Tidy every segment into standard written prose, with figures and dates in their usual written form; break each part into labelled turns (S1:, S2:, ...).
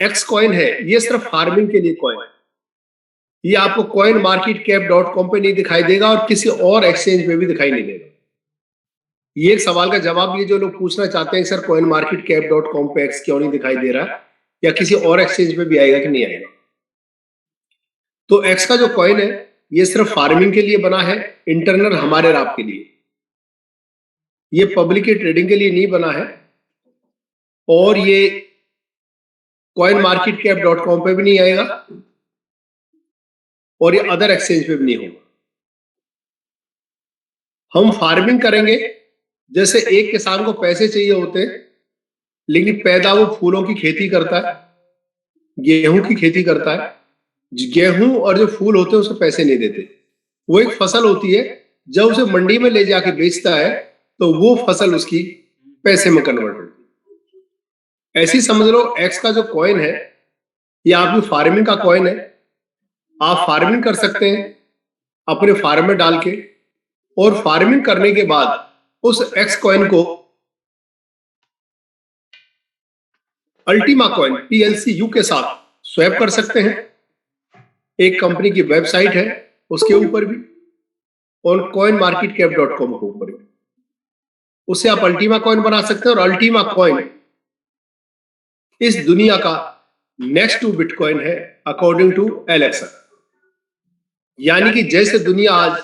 S1: X coin है, ये सिर्फ फार्मिंग के लिए कॉइन है। ये आपको coin market cap dot com पे नहीं दिखाई देगा और किसी और एक्सचेंज पे भी दिखाई नहीं देगा। ये एक सवाल का जवाब ये जो लोग पूछना चाहते हैं sir coin market cap dot com पे एक्स क्यों नहीं दिखाई दे रहा या किसी और एक्सचेंज पे भी आएगा कि नहीं आएगा। तो एक्स का जो कॉइन है ये सिर्फ फार्मिंग के लिए बना है, इंटरनल हमारे और आपके लिए। ये पब्लिक के ट्रेडिंग के लिए नहीं बना है और ये coin market cap dot com पे भी नहीं आएगा और ये अदर एक्सचेंज पे भी नहीं होगा। हम फार्मिंग करेंगे, जैसे एक किसान को पैसे चाहिए होते हैं लेकिन पैदा वो फूलों की खेती करता है, गेहूं की खेती करता है। गेहूं और जो फूल होते हैं उसको पैसे नहीं देते। वो एक फसल होती है, जब उसे मंडी में ले जाके बेचता है तो वो फसल उसकी पैसे में कन्वर्ट होती है। ऐसी समझ लो एक्स का जो कॉइन है ये आपकी फार्मिंग का कॉइन है। आप फार्मिंग कर सकते हैं अपने फार्म में डाल के और फार्मिंग करने के बाद उस एक्स कॉइन को अल्टीमा कॉइन PLCU के साथ स्वैप कर सकते हैं। एक कंपनी की वेबसाइट है उसके ऊपर भी और coin market cap dot com के ऊपर भी उसे आप अल्टीमा कॉइन बना सकते हैं। और अल्टीमा कॉइन इस दुनिया का नेक्स्ट टू बिटकॉइन है अकॉर्डिंग टू एलेक्सा। यानी कि जैसे दुनिया आज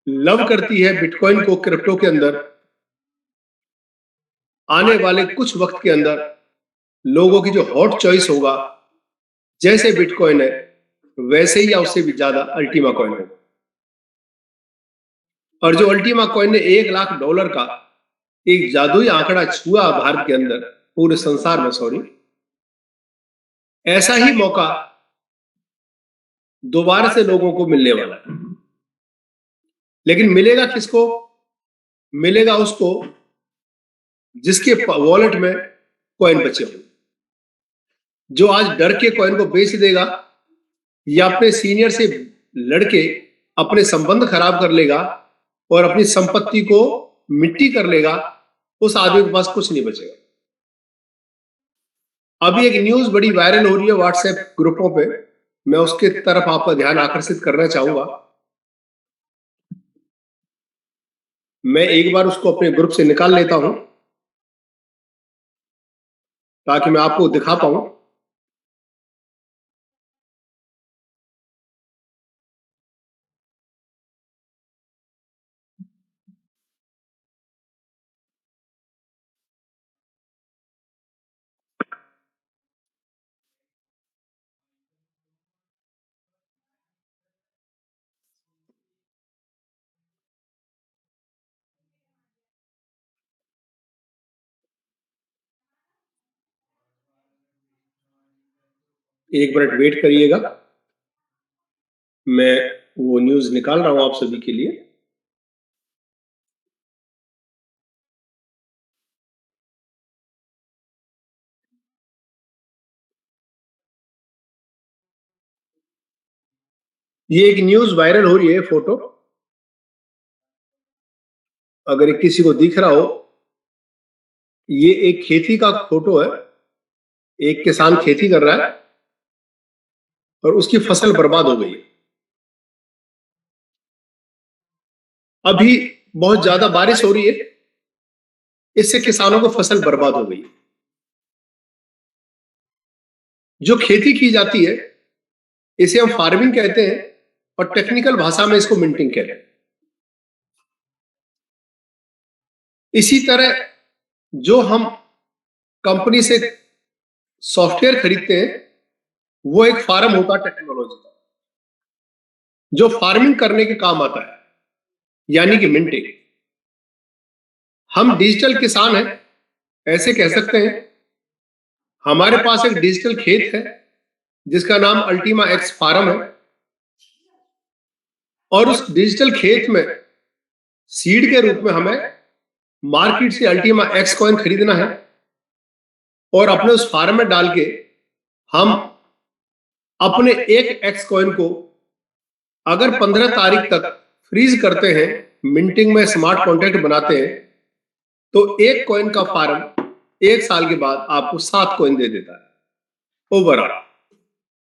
S1: लव करती है बिटकॉइन को क्रिप्टो के अंदर, आने वाले कुछ वक्त के अंदर लोगों की जो हॉट चॉइस होगा जैसे बिटकॉइन है वैसे ही या उससे भी ज्यादा अल्टीमा कॉइन होगा। और जो अल्टीमा कॉइन ने $1 लाख का एक जादुई आंकड़ा छुआ भारत के अंदर, पूरे संसार में सॉरी, ऐसा ही मौका दोबारा से लोगों को मिलने वाला है। लेकिन मिलेगा किसको? मिलेगा उसको जिसके वॉलेट में कॉइन बचे हो। जो आज डर के कॉइन को बेच देगा या अपने सीनियर से लड़के अपने संबंध खराब कर लेगा और अपनी संपत्ति को मिट्टी कर लेगा, उस आदमी के पास कुछ नहीं बचेगा। अभी एक न्यूज बड़ी वायरल हो रही है व्हाट्सएप ग्रुपों पे, मैं उसके तरफ आपका ध्यान आकर्षित करना चाहूंगा। मैं एक बार उसको अपने ग्रुप से निकाल लेता हूं ताकि मैं आपको दिखा पाऊं। एक मिनट वेट करिएगा, मैं वो न्यूज निकाल रहा हूं आप सभी के लिए। ये एक न्यूज वायरल हो रही है, फोटो अगर किसी को दिख रहा हो, ये एक खेती का फोटो है। एक किसान खेती कर रहा है और उसकी फसल बर्बाद हो गई। अभी बहुत ज्यादा बारिश हो रही है, इससे किसानों को फसल बर्बाद हो गई। जो खेती की जाती है इसे हम फार्मिंग कहते हैं और टेक्निकल भाषा में इसको मिंटिंग कहते हैं। इसी तरह जो हम कंपनी से सॉफ्टवेयर खरीदते हैं वो एक फार्म होता है टेक्नोलॉजी का, जो फार्मिंग करने के काम आता है, यानी कि मिंटिंग। हम डिजिटल किसान हैं ऐसे कह सकते हैं। हमारे पास एक डिजिटल खेत है जिसका नाम अल्टीमा एक्स फार्म है और उस डिजिटल खेत में सीड के रूप में हमें मार्केट से अल्टीमा एक्स कॉइन खरीदना है और अपने उस फार्म में डाल के हम अपने एक एक्स कॉइन को अगर 15 तारीख तक फ्रीज करते हैं, मिंटिंग में स्मार्ट कॉन्ट्रैक्ट बनाते हैं, तो एक कॉइन का फार्म 1 साल के बाद आपको 7 कॉइन दे देता है। ओवरऑल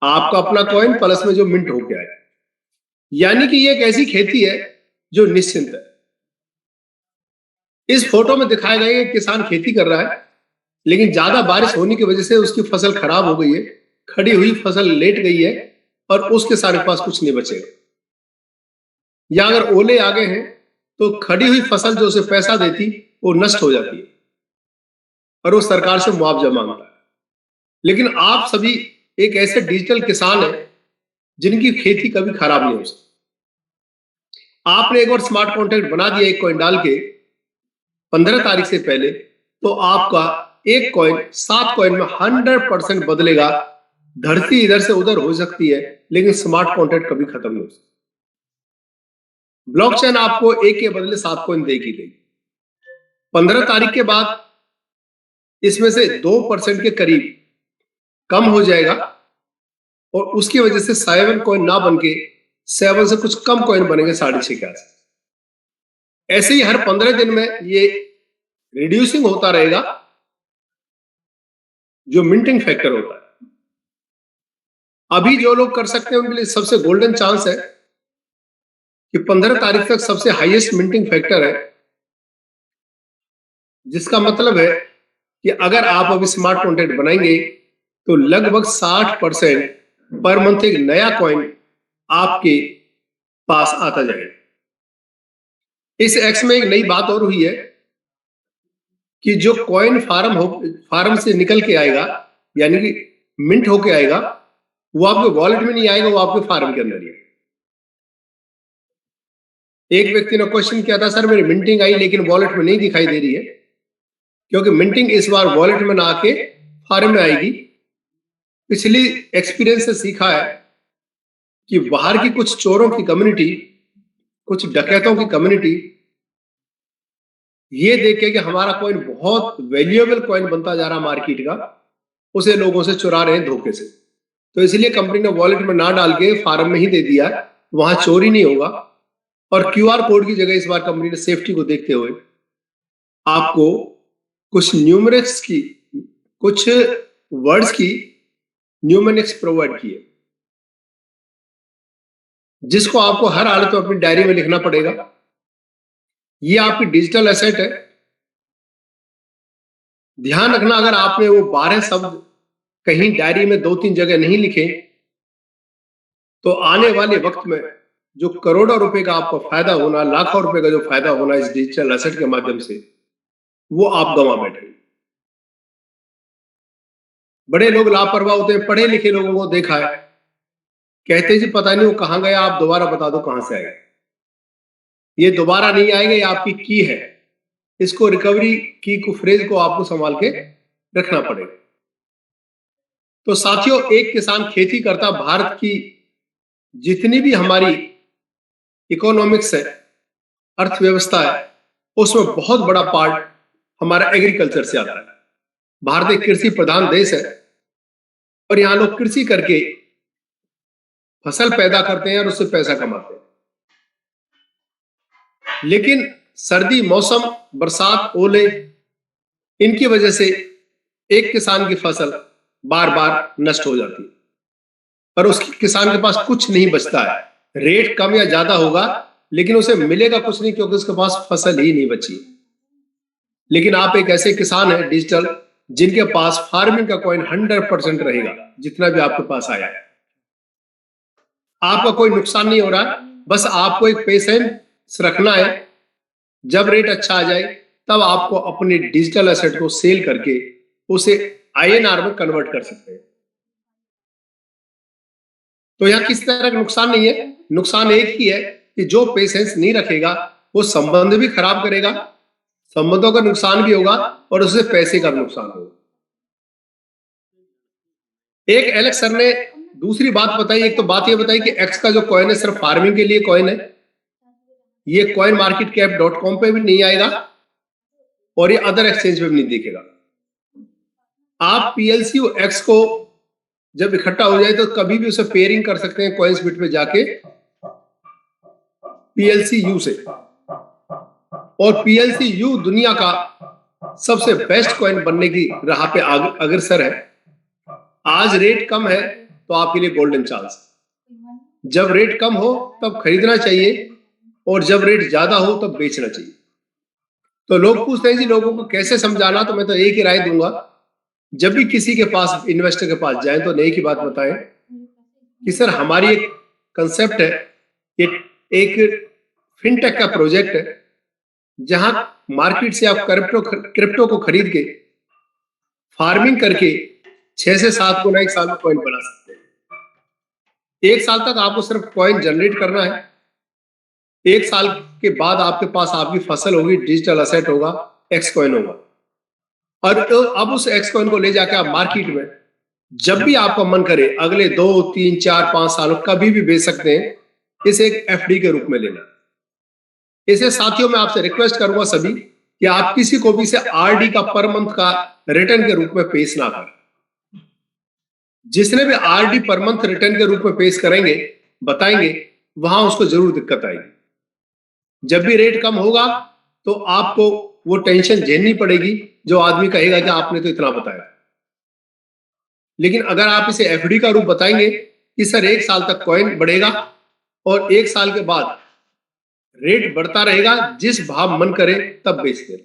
S1: आपका अपना कॉइन प्लस में जो मिंट होके आए, यानी कि ये एक ऐसी खेती है जो निश्चिंत है। इस फोटो में दिखाया गया है किसान खेती कर रहा है, लेकिन ज्यादा बारिश होने की वजह से उसकी फसल खराब हो गई है, खड़ी हुई फसल लेट गई है और उसके सारे पास कुछ नहीं बचेगा। या अगर ओले आ गए हैं तो खड़ी हुई फसल जो उसे पैसा देती वो नष्ट हो जाती है और वो सरकार से मुआवजा मांगता है। लेकिन आप सभी एक ऐसे डिजिटल किसान हैं जिनकी खेती कभी खराब नहीं हो सकती। आपने एक बार स्मार्ट कॉन्ट्रैक्ट बना दिया एक कॉइन डाल के 15 तारीख से पहले, तो आपका एक कॉइन 7 कॉइन में 100% बदलेगा। धरती इधर से उधर हो सकती है, लेकिन स्मार्ट कॉन्ट्रैक्ट कभी खत्म नहीं हो सकता। ब्लॉकचेन आपको एक के बदले 7 कॉइन देगी गई। 15 तारीख के बाद इसमें से 2% के करीब कम हो जाएगा और उसकी वजह से 7 कॉइन ना बन के 7 से कुछ कम कॉइन बनेंगे 6.5 के आसपास। ऐसे ही हर 15 दिन में ये रिड्यूसिंग होता रहेगा, जो मिंटिंग फैक्टर होता है। अभी जो लोग कर सकते हैं उनके लिए सबसे गोल्डन चांस है कि 15 तारीख तक सबसे हाईएस्ट मिंटिंग फैक्टर है, जिसका मतलब है कि अगर आप अभी स्मार्ट कॉन्ट्रैक्ट बनाएंगे तो लगभग 60% पर मंथ एक नया कॉइन आपके पास आता जाएगा। इस एक्स में एक नई बात और हुई है कि जो कॉइन फार्म से निकल के आएगा, यानी कि मिंट होके आएगा, वो आपके वॉलेट में नहीं आएगा, वो आपके फार्म के अंदर ही आएगा। एक व्यक्ति ने क्वेश्चन किया था, सर मेरी मिंटिंग आई लेकिन वॉलेट में नहीं दिखाई दे रही है, क्योंकि मिंटिंग इस बार वॉलेट में ना आके फार्म में आएगी। पिछली एक्सपीरियंस से सीखा है कि बाहर की कुछ चोरों की कम्युनिटी, कुछ डकैतों की कम्युनिटी ये देखे कि हमारा कॉइन बहुत वैल्यूएबल कॉइन बनता जा रहा मार्केट का, उसे लोगों से चुरा रहे हैं धोखे से, तो इसलिए कंपनी ने वॉलेट में ना डाल के फार्म में ही दे दिया, वहां चोरी नहीं होगा। और क्यूआर कोड की जगह इस बार कंपनी ने सेफ्टी को देखते हुए आपको कुछ न्यूमरिक्स की, कुछ वर्ड्स की न्यूमेरिक्स प्रोवाइड किए, जिसको आपको हर हालत में अपनी डायरी में लिखना पड़ेगा। ये आपकी डिजिटल एसेट है। ध्यान रखना, अगर आपने वो 12 शब्द कहीं डायरी में 2-3 जगह नहीं लिखे तो आने वाले वक्त में जो करोड़ों रुपए का आपको फायदा होना, लाखों रुपए का जो फायदा होना इस डिजिटल एसेट के माध्यम से, वो आप गंवा बैठे। बड़े लोग लापरवाह होते हैं, पढ़े लिखे लोगों को देखा है, कहते जी पता नहीं वो कहां गया, आप दोबारा बता दो कहां से आएगा। ये दोबारा नहीं आएगा, ये आपकी की है, इसको रिकवरी की को फ्रेज को आपको संभाल के रखना पड़ेगा। तो साथियों, एक किसान खेती करता, भारत की जितनी भी हमारी इकोनॉमिक्स है, अर्थव्यवस्था है, उसमें बहुत बड़ा पार्ट हमारा एग्रीकल्चर से आता है। भारत एक कृषि प्रधान देश है और यहां लोग कृषि करके फसल पैदा करते हैं और उससे पैसा कमाते हैं। लेकिन सर्दी, मौसम, बरसात, ओले, इनकी वजह से एक किसान की फसल बार बार नष्ट हो जाती है और उस किसान के पास कुछ नहीं बचता है। रेट कम या ज्यादा होगा लेकिन उसे मिलेगा कुछ नहीं, क्योंकि उसके पास फसल ही नहीं बची। लेकिन आप एक ऐसे किसान हैं डिजिटल, जिनके पास फार्मिंग का कॉइन 100% रहेगा, जितना भी आपके पास आया है। आपका कोई नुकसान नहीं हो रहा, बस आपको एक पेशेंस रखना है। जब रेट अच्छा आ जाए तब आपको अपने डिजिटल एसेट को सेल करके उसे आईएनआर में कन्वर्ट कर सकते हैं। तो यहां किस तरह का नुकसान नहीं है, नुकसान एक ही है कि जो पेशेंस नहीं रखेगा वो संबंध भी खराब करेगा, संबंधों का नुकसान भी होगा और उससे पैसे का नुकसान होगा। एक एलेक्स सर ने दूसरी बात बताई, एक तो बात ये बताई कि एक्स का जो कॉइन है सिर्फ फार्मिंग के लिए कॉइन है, ये कॉइन मार्केट कैप .com पे भी नहीं आएगा और ये अदर एक्सचेंज पे भी नहीं दिखेगा। आप पीएलसी एक्स को जब इकट्ठा हो जाए तो कभी भी उसे पेयरिंग कर सकते हैं कॉइन्सबिट पे जाके पीएलसी यू से, और पीएलसी यू दुनिया का सबसे बेस्ट कॉइन बनने की राह पे अग्रसर है। आज रेट कम है तो आपके लिए गोल्डन चांस। जब रेट कम हो तब खरीदना चाहिए और जब रेट ज्यादा हो तब बेचना चाहिए। तो लोग पूछते हैं जी लोगों को कैसे समझाना, तो मैं तो एक ही राय दूंगा, जब भी किसी के पास इन्वेस्टर के पास जाए तो एक ही बात बताएं कि सर हमारी एक कंसेप्ट है, ये एक फिनटेक का प्रोजेक्ट है जहां मार्केट से आप क्रिप्टो को खरीद के फार्मिंग करके 6 से 7 गुना एक साल में कॉइन बना सकते हैं। एक साल तक आपको सिर्फ कॉइन जनरेट करना है। एक साल के बाद आपके पास आपकी फसल होगी, डिजिटल असेट होगा, एक्स कॉइन होगा। और तो अब उस एक्स कॉइन को ले जाके आप मार्केट में जब भी आपका मन करे अगले 2 3 4 5 साल कभी भी बेच सकते हैं। इसे एक एफडी के रूप में लेना। इसे साथियों मैं आपसे रिक्वेस्ट करूंगा सभी कि आप किसी को भी इसे आरडी का पर मंथ का रिटर्न के रूप में पेश ना करें। जिसने भी आरडी पर मंथ रिटर्न के रूप में पेश करेंगे बताएंगे, वहां उसको जरूर दिक्कत आएगी। जब भी रेट कम होगा तो आपको वो टेंशन झेलनी पड़ेगी जो आदमी कहेगा कि आपने तो इतना बताया। लेकिन अगर आप इसे एफडी का रूप बताएंगे कि सर 1 साल तक कॉइन बढ़ेगा और 1 साल के बाद रेट बढ़ता रहेगा, जिस भाव मन करे तब बेच दे।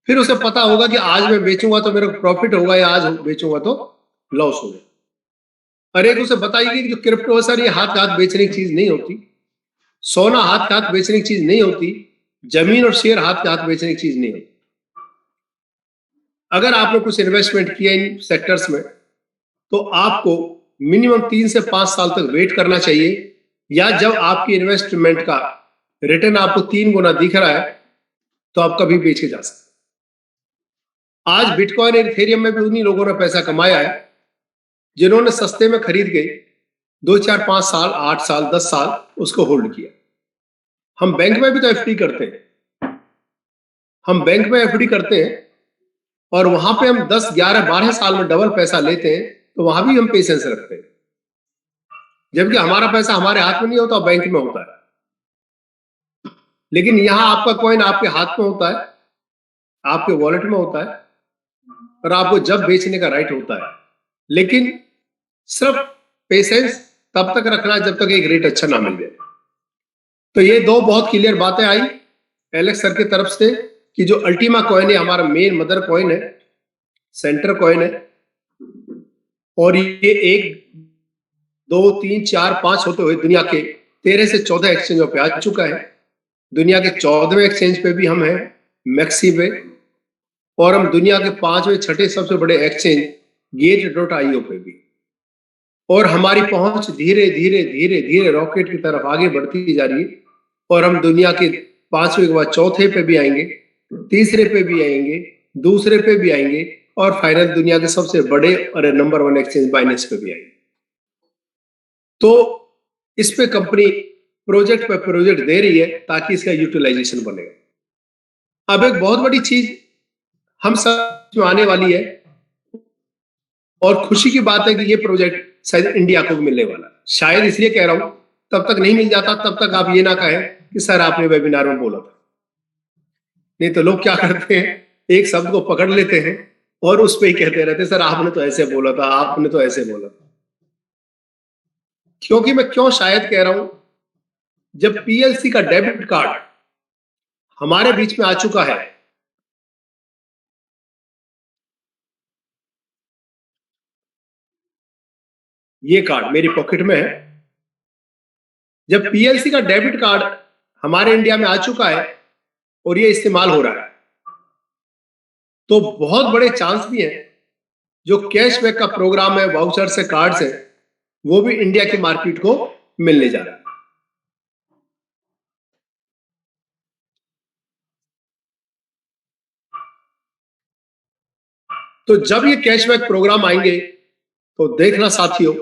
S1: फिर उसे पता होगा कि आज मैं बेचूंगा तो मेरे को प्रॉफिट होगा या आज बेचूंगा तो लॉस होगा। और एक उसे बताइए कि जो क्रिप्टो है सर ये हाथ हाथ बेचने की चीज नहीं होती, सोना हाथ हाथ बेचने की चीज नहीं होती, जमीन और शेयर हाथ हाथ बेचने की चीज नहीं होती। अगर आपने कुछ इन्वेस्टमेंट किया इन सेक्टर्स में तो आपको मिनिमम 3 से 5 साल तक वेट करना चाहिए, या जब आपकी इन्वेस्टमेंट का रिटर्न आपको 3 गुना दिख रहा है तो आप कभी बेच के जा सकते। आज बिटकॉइन और इथेरियम में भी उन्हीं लोगों ने पैसा कमाया है जिन्होंने सस्ते में खरीद के 2 4 5 साल 8 साल 10 साल उसको होल्ड किया। हम बैंक में भी तो एफडी करते हैं, हम बैंक में एफडी करते हैं और वहां पे हम 10 11 12 साल में डबल पैसा लेते हैं, तो वहां भी हम पेशेंस रखते हैं। जबकि हमारा पैसा हमारे हाथ में नहीं होता, बैंक में होता है। लेकिन यहां आपका कॉइन आपके हाथ में होता है, आपके वॉलेट में होता है और आपको जब बेचने का राइट होता है। लेकिन सिर्फ पेशेंस तब तक रखना जब तक एक रेट अच्छा ना मिल जाए। तो ये दो बहुत क्लियर बातें आई एलेक्स सर की तरफ से कि जो अल्टीमा कॉइन है हमारा मेन मदर कॉइन है, सेंटर कॉइन है, और ये 1 2 3 4 5 होते हुए दुनिया के 13 से 14 एक्सचेंजों पे आ चुका है। दुनिया के 14वें एक्सचेंज पे भी हम हैं, मैक्सी पे, और हम दुनिया के 5वें 6ठे सबसे बड़े एक्सचेंज गेट.io पे भी। और हमारी पहुंच धीरे धीरे धीरे धीरे रॉकेट की तरफ आगे बढ़ती जा रही है और हम दुनिया के 5वें के बाद चौथे पे भी आएंगे, तीसरे पे भी आएंगे, दूसरे पे भी आएंगे और फाइनल दुनिया के सबसे बड़े और नंबर 1 एक्सचेंज बाइनेंस पे भी आएंगे। तो इस पे कंपनी प्रोजेक्ट पे प्रोजेक्ट दे रही है ताकि इसका यूटिलाइजेशन बनेगा। अब एक बहुत बड़ी चीज हम सब में आने वाली है और खुशी की बात है कि ये प्रोजेक्ट शायद इंडिया को भी मिलने वाला। शायद इसलिए कह रहा हूं, तब तक नहीं मिल जाता तब तक आप ये ना कहें कि सर आपने वेबिनार में बोला था। नहीं तो लोग क्या करते हैं, एक शब्द को पकड़ लेते हैं और उस पर ही कहते रहते सर आपने तो ऐसे बोला था, आपने तो ऐसे बोला था। क्योंकि मैं क्यों शायद कह रहा हूं, जब पीएलसी का डेबिट कार्ड हमारे बीच में आ चुका है, ये कार्ड मेरी पॉकेट में है, जब पीएलसी का डेबिट कार्ड हमारे इंडिया में आ चुका है और ये इस्तेमाल हो रहा है, तो बहुत बड़े चांस भी हैं जो कैशबैक का प्रोग्राम है, वाउचर से कार्ड से, वो भी इंडिया की मार्केट को मिलने जा रहा है। तो जब ये कैशबैक प्रोग्राम आएंगे तो देखना साथियों,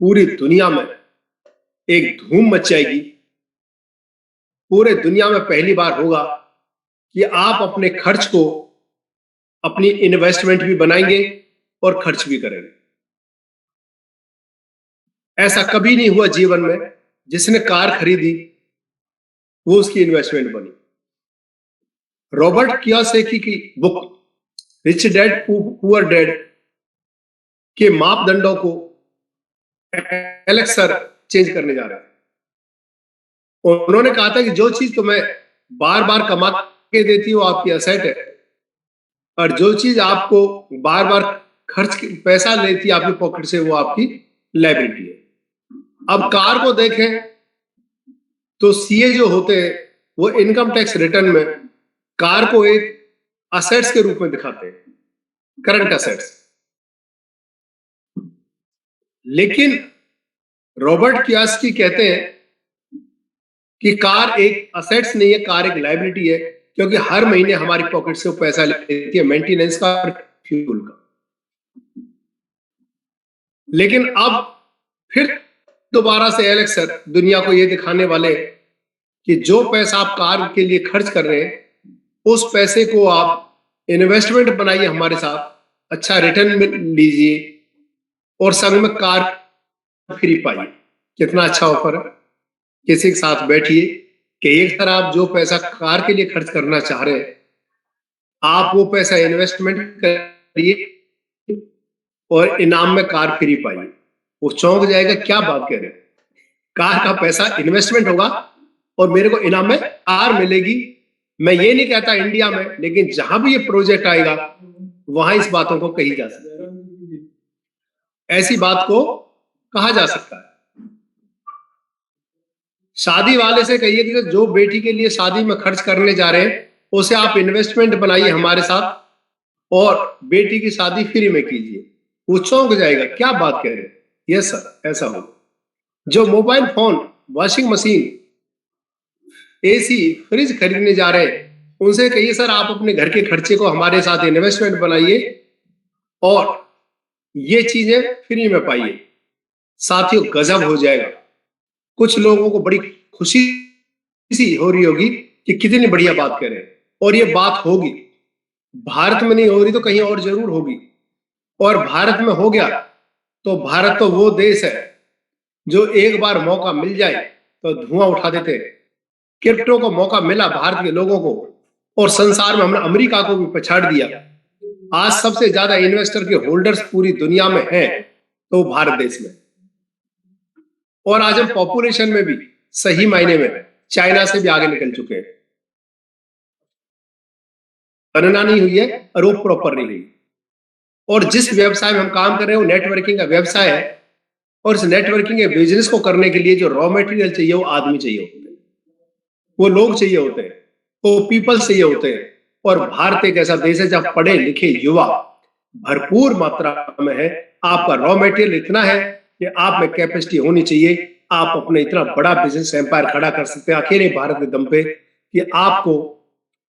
S1: पूरी दुनिया में एक धूम मच जाएगी। पूरे दुनिया में पहली बार होगा कि आप अपने खर्च को अपनी इन्वेस्टमेंट भी बनाएंगे और खर्च भी करेंगे। ऐसा कभी नहीं हुआ जीवन में, जिसने कार खरीदी वो उसकी इन्वेस्टमेंट बनी। रॉबर्ट कियोसाकी की book rich dad poor dad के मापदंडों को एलेक्स सर चेंज करने जा रहे हैं। उन्होंने कहा था कि जो चीज तुम्हें बार बार कमा के देती है वो आपकी असेट है, और जो चीज आपको बार बार पैसा लेती है आपकी पॉकेट से वो आपकी लायबिलिटी है। अब कार को देखें तो सीए जो होते हैं वो इनकम टैक्स रिटर्न में कार को एक असेट्स के रूप में दिखाते हैं, करंट असेट्स। लेकिन रॉबर्ट कियोसाकी कहते हैं कि कार एक असेट्स नहीं है, कार एक लायबिलिटी है, क्योंकि हर महीने हमारी पॉकेट से वो पैसा लेती है मेंटेनेंस का और फ्यूल का। लेकिन अब फिर दोबारा से एलेक्स सर दुनिया को ये दिखाने वाले कि जो पैसा आप कार के लिए खर्च कर रहे हैं उस पैसे को आप इन्वेस्टमेंट बनाइए हमारे साथ, अच्छा रिटर्न लीजिए और संग में कार फ्री पाइए। कितना अच्छा ऑफर है। किसी के साथ बैठिए कि एक तरह आप जो पैसा कार के लिए खर्च करना चाह रहे हैं आप वो पैसा इन्वेस्टमेंट करिए और इनाम में कार फ्री पाइए। वो चौंक जाएगा, क्या बात कह रहे हैं, कार का पैसा इन्वेस्टमेंट होगा और मेरे को इनाम में कार मिलेगी। मैं ये नहीं कहता इंडिया में, लेकिन जहां भी ये प्रोजेक्ट आएगा वहां इस बातों को कही जा सकती है, ऐसी बात को कहा जा सकता है। शादी वाले से कहिए कि जो बेटी के लिए शादी में खर्च करने जा रहे हैं उसे आप इन्वेस्टमेंट बनाइए हमारे साथ और बेटी की शादी फ्री में कीजिए। वो चौंक जाएगा, क्या बात कह रहे हैं, यस सर ऐसा हो। जो mobile phone, washing machine, AC, fridge खरीदने जा रहे हैं उनसे कहिए सर आप अपने घर के खर्चे को हमारे साथ इन्वेस्टमेंट बनाइए और ये चीजें फ्री में पाइए। साथियों गजब हो जाएगा। कुछ लोगों को बड़ी खुशी सी हो रही होगी कि कितनी बढ़िया बात कर रहे हैं, और ये बात होगी। भारत में नहीं हो रही तो कहीं और जरूर होगी, और भारत में हो गया तो भारत तो वो देश है जो एक बार मौका मिल जाए तो धुआं उठा देते हैं। क्रिप्टो को मौका मिला भारत के लोगों को और संसार में हमने अमेरिका को भी पछाड़ दिया। आज सबसे ज्यादा इन्वेस्टर के होल्डर्स पूरी दुनिया में हैं तो भारत देश में, और आज हम पॉपुलेशन में भी सही मायने में चाइना से भी आगे निकल चुके हैं। गणना नहीं हुई है और वो प्रॉपर नहीं हुई। और जिस व्यवसाय में हम काम कर रहे हैं वो नेटवर्किंग का व्यवसाय है, और इस नेटवर्किंग के बिजनेस को करने के लिए जो रॉ मटेरियल चाहिए वो आदमी चाहिए होते हैं, वो लोग चाहिए होते हैं, वो पीपल चाहिए होते हैं। और भारत एक ऐसा देश है जहां पढ़े लिखे युवा भरपूर मात्रा में है। आपका रॉ मटेरियल इतना है कि आप में कैपेसिटी होनी चाहिए, आप अपने इतना बड़ा बिजनेस एम्पायर खड़ा कर सकते हैं अकेले भारत के दम पे कि आपको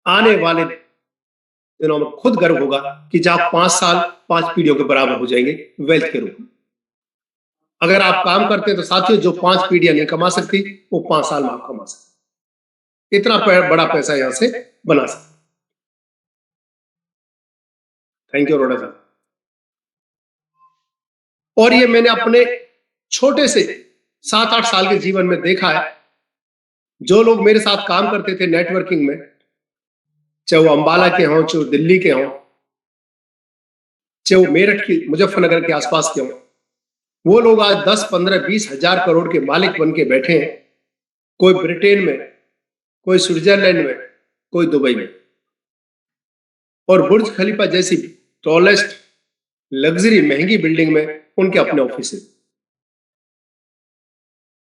S1: आने वाले दिनों में खुद गर्व होगा कि जब 5 साल 5 पीढ़ियों के बराबर हो जाएंगे वेल्थ के रूप में। अगर आप काम करते हैं तो साथियों जो 5 पीढ़ियां नहीं कमा सकती वो 5 साल में आप कमा सकते, इतना बड़ा पैसा यहां से बना सकते। थैंक यू अरोड़ा साहब। और ये मैंने अपने छोटे से 7-8 साल के जीवन में देखा है। जो लोग मेरे साथ काम करते थे नेटवर्किंग में, चाहे वो अंबाला के हों, चाहे वो दिल्ली के हों, चाहे वो मेरठ की मुजफ्फरनगर के आसपास के हों, वो लोग आज 10, 15, 20 हजार करोड़ के मालिक बन के बैठे हैं। कोई ब्रिटेन में, कोई स्विट्जरलैंड में, कोई दुबई में, और बुर्ज खलीफा जैसी टॉलेस्ट लग्जरी महंगी बिल्डिंग में उनके अपने ऑफिस है।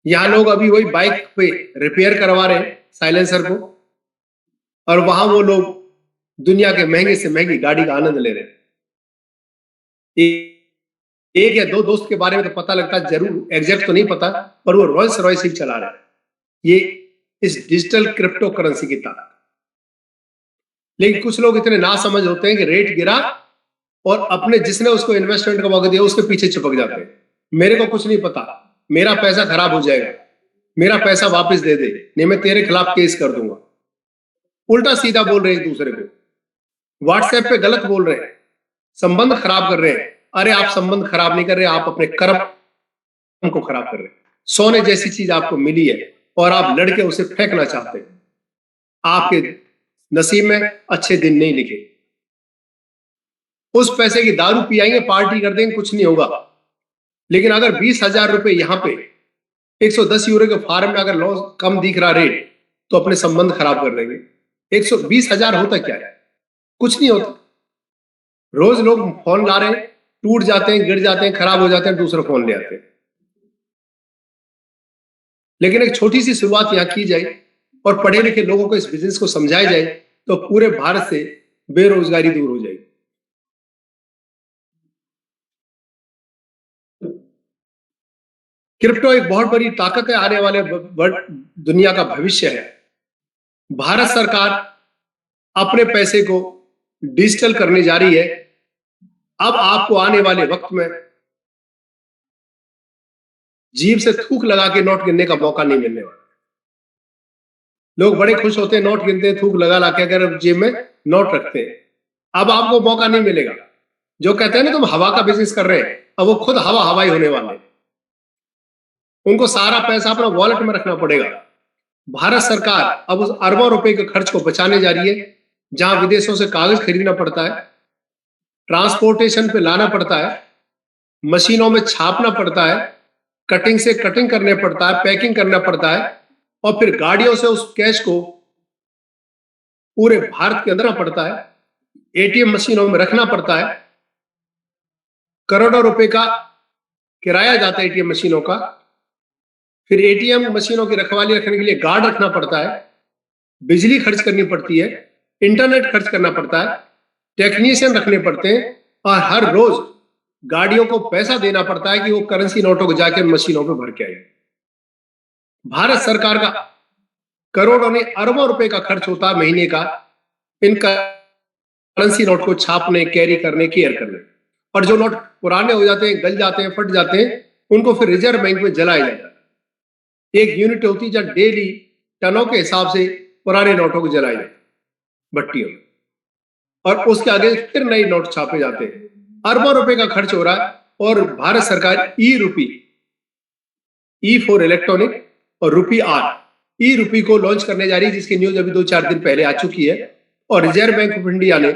S1: यहां लोग अभी वही बाइक पे रिपेयर करवा रहे हैं साइलेंसर को, और वहां वो लोग दुनिया के महंगे से महंगी गाड़ी का आनंद ले रहे हैं। एक या दो दोस्त के बारे में तो पता लगता है, जरूर एग्जैक्ट तो नहीं पता, पर वो रॉयल्स रॉयस ही चला रहे हैं। ये इस डिजिटल क्रिप्टो करेंसी की ताकत। लेकिन कुछ लोग इतने नासमझ होते हैं कि रेट गिरा और अपने जिसने उसको इन्वेस्टमेंट का मौका दिया उसके पीछे चिपक जाते हैं। मेरे को कुछ नहीं पता, मेरा पैसा खराब हो जाएगा, मेरा पैसा वापस दे दे, नहीं मैं तेरे खिलाफ केस कर दूंगा। उल्टा सीधा बोल रहे हैं एक दूसरे को, व्हाट्सएप पे गलत बोल रहे हैं, संबंध खराब कर रहे हैं। अरे आप संबंध खराब नहीं कर रहे, आप अपने कर्म को खराब कर रहे हैं। सोने जैसी चीज आपको मिली है और आप लड़के उसे फेंकना चाहते हैं। आपके नसीब में अच्छे दिन नहीं लिखे। उस पैसे की दारू पियाएंगे, पार्टी कर देंगे, कुछ नहीं होगा। लेकिन अगर 20,000 रुपए यहां पे 110 यूरो के फार्म में अगर लॉस कम दिख रहा रेट, तो अपने संबंध खराब कर देंगे। 120,000 होता क्या है? कुछ नहीं होता। रोज लोग फोन ला रहे हैं, टूट जाते हैं, गिर जाते हैं, खराब हो जाते हैं, दूसरा फोन ले आते हैं। लेकिन एक छोटी सी शुरुआत यहां की जाए और पढ़े लिखे लोगों को इस बिजनेस को समझाया जाए, तो पूरे भारत से बेरोजगारी दूर हो जाएगी। क्रिप्टो एक बहुत बड़ी ताकत है, आने वाले दुनिया का भविष्य है। भारत सरकार अपने पैसे को डिजिटल करने जा रही है। अब आपको आने वाले वक्त में जीभ से थूक लगा के नोट गिनने का मौका नहीं मिलने वाला। लोग बड़े खुश होते हैं, नोट गिनते हैं, थूक लगा ला के अगर जेब में नोट रखते हैं। अब आपको मौका नहीं मिलेगा। जो कहते हैं ना तुम हवा का बिजनेस कर रहे हैं, अब वो खुद हवा हवाई होने वाले हैं। उनको सारा पैसा अपना वॉलेट में रखना पड़ेगा। भारत सरकार अब उस अरबों रुपए के खर्च को बचाने जा रही है, जहां विदेशों से कागज खरीदना पड़ता है, ट्रांसपोर्टेशन पे लाना पड़ता है, मशीनों में छापना पड़ता है, कटिंग से कटिंग करने पड़ता है, पैकिंग करना पड़ता है, और फिर गाड़ियों से उस कैश को पूरे भारत के अंदर पड़ता है, एटीएम मशीनों में रखना पड़ता है। करोड़ों रुपए का किराया जाता है एटीएम मशीनों का। फिर एटीएम मशीनों की रखवाली रखने के लिए गार्ड रखना पड़ता है, बिजली खर्च करनी पड़ती है, इंटरनेट खर्च करना पड़ता है, टेक्नीशियन रखने पड़ते हैं, और हर रोज गाड़ियों को पैसा देना पड़ता है कि वो करेंसी नोटों को जाकर मशीनों पे भर के आए। भारत सरकार का करोड़ों नहीं अरबों रुपए का खर्च होता है महीने का इन करेंसी नोट को छापने, कैरी करने, केयर करने। और जो नोट पुराने हो जाते हैं, गल जाते हैं, फट जाते हैं, उनको फिर रिजर्व बैंक में जलाया जाता है। एक यूनिट होती है जब डेली टनों के हिसाब से पुराने नोटों को जलाया जाता है भट्टियों में, और उसके आगे फिर नए नोट छापे जाते हैं। अरबों रुपए का खर्च हो रहा है। और भारत सरकार ई रूपी, ई फॉर इलेक्ट्रॉनिक और रुपी आर, ई रूपी को लॉन्च करने जा रही है, जिसकी न्यूज अभी 2-4 दिन पहले आ चुकी है। और रिजर्व बैंक ऑफ इंडिया ने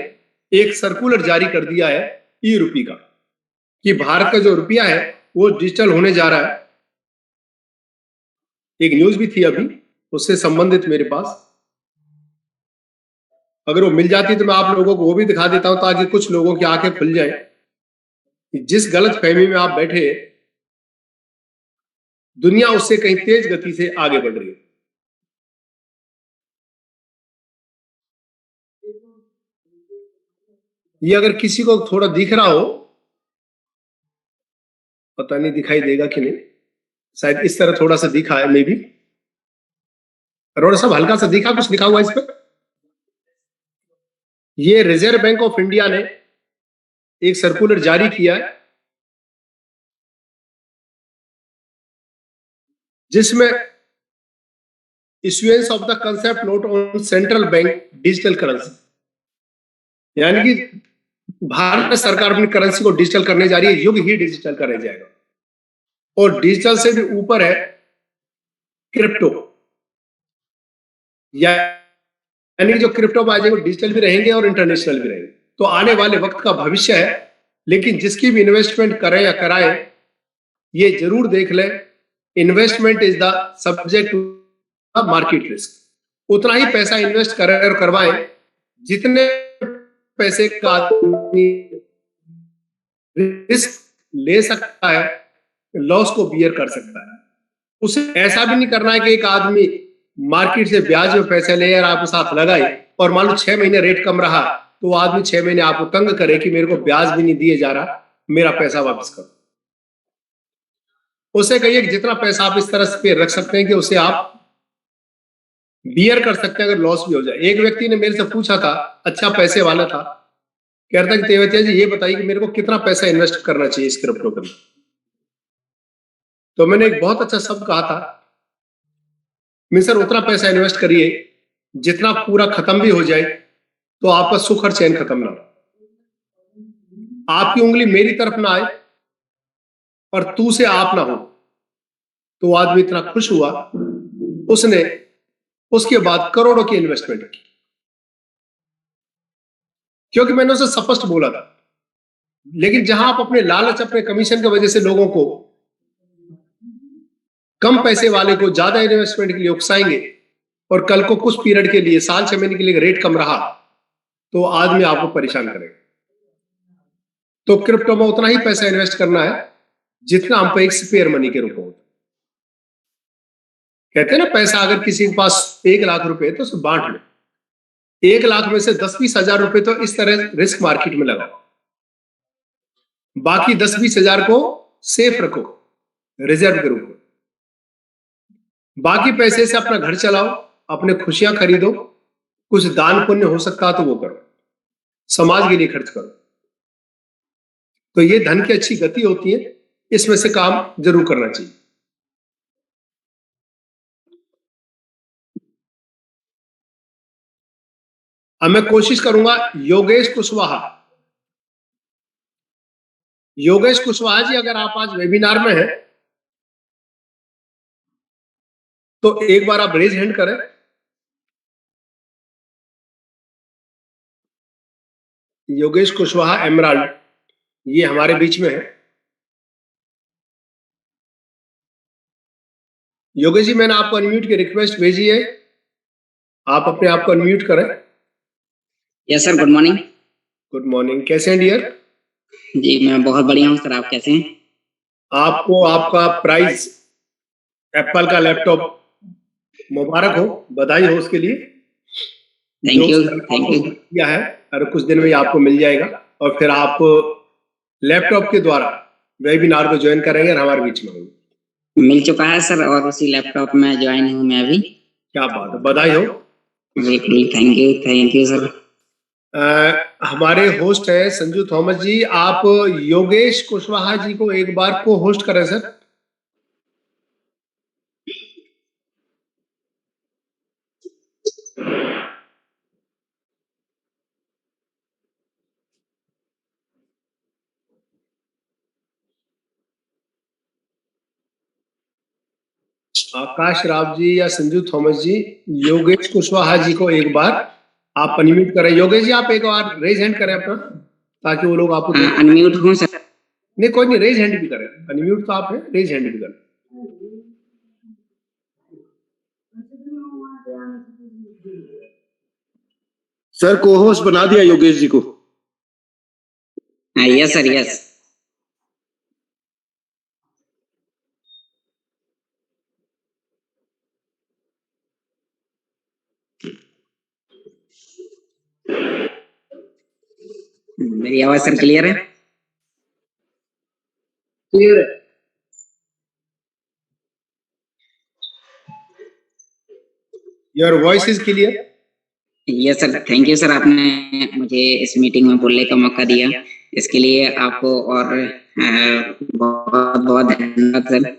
S1: एक सर्कुलर जारी कर दिया है ई रूपी का, कि भारत का जो रुपया है वो डिजिटल होने जा रहा है। एक न्यूज भी थी अभी उससे संबंधित मेरे पास, अगर वो मिल जाती तो मैं आप लोगों को वो भी दिखा देता हूं, ताकि कुछ लोगों की आंखें खुल जाए कि जिस गलत फहमी में आप बैठे, दुनिया उससे कहीं तेज गति से आगे बढ़ रही है। ये अगर किसी को थोड़ा दिख रहा हो, पता नहीं दिखाई देगा कि नहीं, शायद इस तरह थोड़ा सा दिखा है, मे बी अरोड़ा साहब हल्का सा दिखा, कुछ लिखा हुआ इस पर। ये रिजर्व बैंक ऑफ इंडिया ने एक सर्कुलर जारी किया है, जिसमें issuance of the concept note on central bank digital currency, यानी कि भारत सरकार अपनी करेंसी को डिजिटल करने जा रही है। युग ही डिजिटल करने जाएगा। और डिजिटल से भी ऊपर है क्रिप्टो, यानी जो क्रिप्टो बाजी वो डिजिटल भी रहेंगे और इंटरनेशनल भी रहेंगे। तो आने वाले वक्त का भविष्य है। लेकिन जिसकी भी इन्वेस्टमेंट करें या कराएं, ये जरूर देख लें, investment is the subject to market risk. उतना ही पैसा इन्वेस्ट करें और करवाएं जितने पैसे का आदमी रिस्क ले सकता है, लॉस को बियर कर सकता है। उसे ऐसा भी नहीं करना है कि एक आदमी मार्केट से ब्याज में पैसे ले और आपके साथ लगाए, और मान लो 6 महीने रेट कम रहा तो वो आदमी 6 महीने आपको तंग करे कि मेरे को ब्याज भी नहीं दिए जा रहा, मेरा पैसा वापस करो। उसे कहिए कि जितना पैसा आप इस तरह से रख सकते हैं कि उसे आप बियर कर सकते हैं अगर लॉस भी हो जाए। एक व्यक्ति ने मेरे से पूछा था, अच्छा पैसे वाला था, कह रहा था कि तेवतिया जी ये बताइए कि मेरे को कितना पैसा इन्वेस्ट करना चाहिए इस क्रिप्टो के अंदर। तो मैंने एक बहुत अच्छा शब्द कहा था, मिस्टर उतना पैसा इन्वेस्ट करिए जितना पूरा खत्म भी हो जाए तो आपका सुख और चैन खत्म ना हो, आपकी उंगली मेरी तरफ ना आए और तू से आप ना हो। तो वो आदमी इतना खुश हुआ, उसने उसके बाद करोड़ों की इन्वेस्टमेंट की, क्योंकि मैंने उसे स्पष्ट बोला था लेकिन जहां आप अपने लालच, अपने कमीशन की वजह से लोगों को, कम पैसे वाले को ज्यादा इन्वेस्टमेंट के लिए उकसाएंगे और कल को कुछ पीरियड के लिए, साल 6 महीने के लिए रेट कम रहा तो आदमी आपको परेशान करेगा। तो क्रिप्टो में उतना ही पैसा इन्वेस्ट करना है जितना हम पे एक स्पेयर मनी के रूप में होता है। कहते हैं ना, पैसा अगर किसी के पास 1 लाख रुपए तो उसे बांट लो, 1 लाख में से 10-20 हजार रुपए तो इस तरह रिस्क मार्केट में लगाओ, बाकी 10-20 हजार को सेफ रखो रिजर्व के रूप में, बाकी पैसे से अपना घर चलाओ, अपने खुशियां खरीदो, कुछ दान पुण्य हो सकता तो वो करो, समाज के लिए खर्च करो। तो ये धन की अच्छी गति होती है, इसमें से काम जरूर करना चाहिए। अब मैं कोशिश करूंगा योगेश कुशवाहा जी, अगर आप आज वेबिनार में हैं तो एक बार आप रेज हैंड करें। योगेश कुशवाहा एमराल्ड, ये हमारे बीच में है। योगेश जी, मैंने आपको अनम्यूट की रिक्वेस्ट भेजी है, आप अपने आप को अनम्यूट करें।
S2: Yes sir, good morning.
S1: Good morning, कैसे हैं डियर?
S2: जी मैं बहुत बढ़िया हूँ सर, आप कैसे हैं?
S1: आपको आपका प्राइज एप्पल का लैपटॉप मुबारक हो, बधाई हो उसके लिए।
S2: थैंक यू
S1: किया है और कुछ दिन में आपको मिल जाएगा और फिर आप लैपटॉप के द्वारा वेबिनार को ज्वाइन करेंगे और हमारे बीच में होंगे।
S2: मिल चुका है सर और उसी लैपटॉप में ज्वाइन हूँ मैं अभी।
S1: क्या बात है, बधाई हो।
S2: बिल्कुल, थैंक यू सर।
S1: हमारे होस्ट है संजू थॉमस जी, आप योगेश कुशवाहा जी को एक बार को होस्ट करें सर। आकाश राव जी या संजू थॉमस जी, योगेश कुशवाहा जी को एक बार आप अनम्यूट करें। योगेश जी, आप एक बार रेज हैंड करें अपना, ताकि वो लोग आपको
S2: अनम्यूट हूं सर।
S1: नहीं, कोई नहीं, रेज हैंड भी करें, अनम्यूट तो आप हैं, रेज हैंड भी करें। सर को होस्ट बना दिया योगेश जी को।
S2: Yes sir, yes. मेरी आवाज सर क्लियर है?
S1: क्लियर है। Your voice is clear.
S2: Yes sir, thank you sir, आपने मुझे इस मीटिंग में बोलने का मौका दिया, इसके लिए आपको और बहुत बहुत धन्यवाद सर।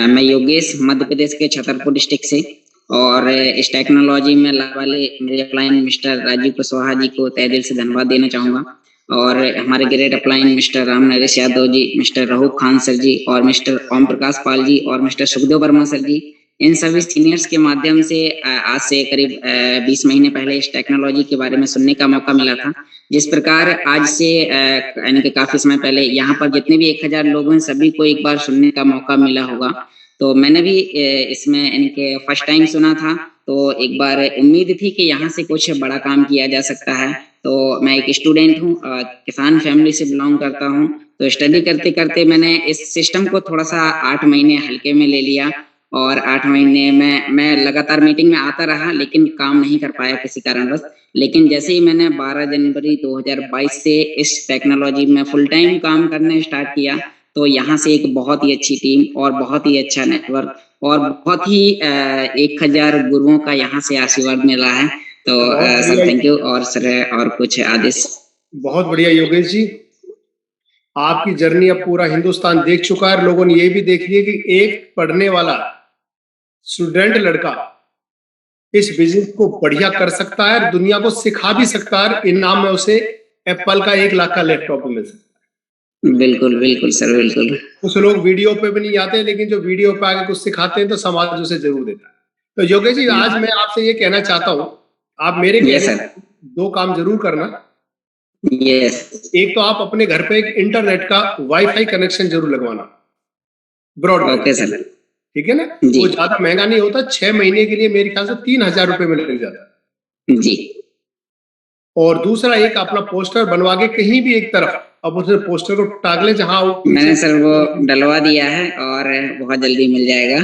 S2: मैं योगेश, मध्य प्रदेश के छतरपुर डिस्ट्रिक्ट से, और इस टेक्नोलॉजी में लाने वाले मेरे अपलाइन मिस्टर राजीव कुशवाहा जी को तहे दिल से धन्यवाद देना चाहूँगा, और हमारे great upline mister Ram Naresh Yadav ji, mister Rahub Khan sir ji, और मिस्टर ओम प्रकाश पाल जी, और मिस्टर सुखदेव वर्मा सर जी, इन सभी सीनियर्स के माध्यम से आज से करीब 20 महीने पहले इस टेक्नोलॉजी के बारे में सुनने का मौका मिला था। जिस प्रकार आज से यानी कि काफी समय पहले यहाँ पर जितने भी 1000 लोग हैं सभी को एक बार सुनने का मौका मिला होगा, तो मैंने भी इसमें यानी कि फर्स्ट टाइम सुना था, तो एक बार उम्मीद थी कि यहाँ से कुछ बड़ा काम किया जा सकता है। तो मैं एक स्टूडेंट हूँ, किसान फैमिली से बिलोंग करता हूँ, तो स्टडी करते करते मैंने इस सिस्टम को थोड़ा सा 8 महीने हल्के में ले लिया, और 8 महीने में मैं लगातार मीटिंग में आता रहा, लेकिन काम नहीं कर पाया किसी कारणवश। लेकिन जैसे ही मैंने 12 जनवरी 2022 से इस टेक्नोलॉजी में फुल टाइम काम करने स्टार्ट किया, तो यहाँ से एक बहुत ही अच्छी टीम और बहुत ही अच्छा नेटवर्क और बहुत ही 1000 गुरुओं का यहाँ से आशीर्वाद मिला है। तो सर थैंक यू, और सर और कुछ आदेश।
S1: बहुत बढ़िया योगेश जी, आपकी जर्नी अब पूरा हिंदुस्तान देख चुका है, लोगों ने ये भी देख लिया कि एक पढ़ने वाला स्टूडेंट लड़का इस बिजनेस को बढ़िया कर सकता है, दुनिया को सिखा भी सकता है, इनाम में उसे एप्पल का 1 लाख का लैपटॉप मिल सकता
S2: है। बिल्कुल बिल्कुल सर, बिल्कुल।
S1: कुछ लोग वीडियो पे भी नहीं आते, लेकिन जो वीडियो पे आके कुछ सिखाते हैं तो समाज उसे जरूर देता है। तो योगेश जी, आज मैं आपसे ये कहना चाहता हूँ, आप मेरे लिए 2 काम जरूर करना।
S2: यस।
S1: एक तो आप अपने घर पे एक इंटरनेट का वाईफाई कनेक्शन जरूर लगवाना, ब्रॉडबैंड।
S2: Okay sir.
S1: ठीक है ना?
S2: जी।
S1: वो ज्यादा महंगा नहीं होता, 6 महीने के लिए मेरे ख्याल से 3,000 रुपए में लग जाता है।
S2: जी।
S1: और दूसरा एक अपना पोस्टर बनवा के कहीं भी एक तरफ, अब उस पोस्टर को टांग ले जहां
S2: मैंने सर वो डलवा दिया है और बहुत जल्दी मिल जाएगा।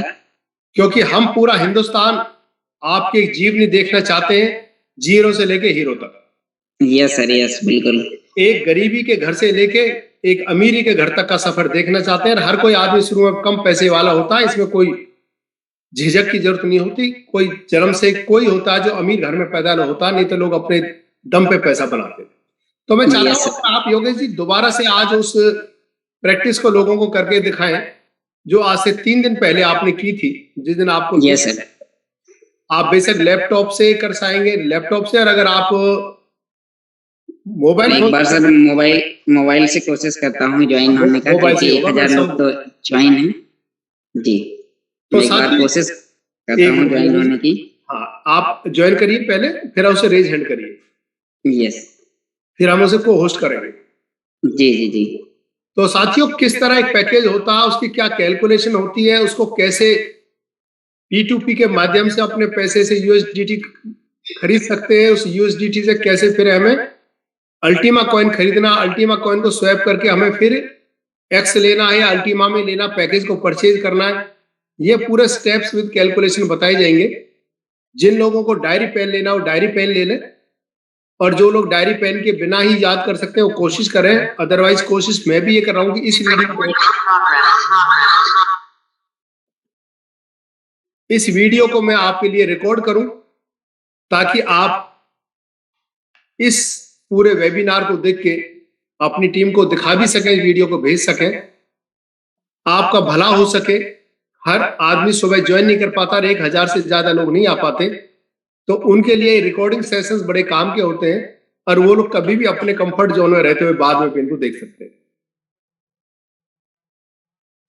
S1: क्योंकि हम पूरा हिंदुस्तान आपके जीवनी देखना चाहते हैं, जीरो से लेके हीरो तक।
S2: यस सर, यस बिल्कुल।
S1: एक गरीबी के घर से लेके एक अमीरी के घर तक का सफर देखना चाहते हैं। हर कोई आदमी शुरू में कम पैसे वाला होता है, इसमें कोई झिझक की जरूरत नहीं होती। कोई जन्म से कोई होता है जो अमीर घर में पैदा नहीं होता, नहीं तो लोग अपने दम पे पैसा बनाते। तो मैं चाहता
S2: यस
S1: हूँ कि आप योगेश जी दोबारा से आज उस प्रैक्टिस को लोगों को करके दिखाएं जो आज से 3 दिन पहले आपने की थी, जिस दिन आपको।
S2: Yes sir.
S1: आप बेशक लैपटॉप से कर पाएंगे, लैपटॉप से, और अगर आप मोबाइल
S2: एक बार सर मोबाइल से कोशिश करता हूँ ज्वाइन होने का,
S1: मोबाइल
S2: क्योंकि
S1: से होगा,
S2: 1000
S1: मैं
S2: लोग तो ज्वाइन हैं। जी,
S1: तो
S2: मैं एक बार
S1: साथ ही
S2: कोशिश करता हूँ ज्वाइन होने की।
S1: हाँ, आप ज्वाइन करिए पहले, फिर उसे रेज हैंड करिए।
S2: यस।
S1: फिर हम उसे को होस्ट करेंगे।
S2: जी जी जी।
S1: तो साथियों, किस तरह एक पैकेज होता है, उसकी क्या कैलकुलेशन होती है, उसको कैसे P2P के माध्यम से अपने पैसे से यूएसडीटी खरीद सकते हैं, उस यूएसडीटी से कैसे फिर हमें अल्टीमा कॉइन खरीदना, अल्टीमा कॉइन को स्वैप करके हमें फिर एक्स लेना है या अल्टीमा में लेना, पैकेज को परचेज करना है, ये पूरे स्टेप्स विद कैलकुलेशन बताए जाएंगे। जिन लोगों को डायरी पेन लेना हो डायरी पेन ले लें, और जो लोग डायरी पेन के बिना ही याद कर सकते हैं वो कोशिश करें। अदरवाइज कोशिश मैं भी ये कर रहा हूँ कि इस वीडियो को मैं आपके लिए रिकॉर्ड करूं, ताकि आप इस पूरे वेबिनार को देख के अपनी टीम को दिखा भी सकें, वीडियो को भेज सकें, आपका भला हो सके। हर आदमी सुबह ज्वाइन नहीं कर पाता, 1000 से ज्यादा लोग नहीं आ पाते, तो उनके लिए रिकॉर्डिंग सेशंस बड़े काम के होते हैं, और वो लोग कभी भी अपने कंफर्ट जोन में रहते हुए बाद में भी इनको देख सकते हैं।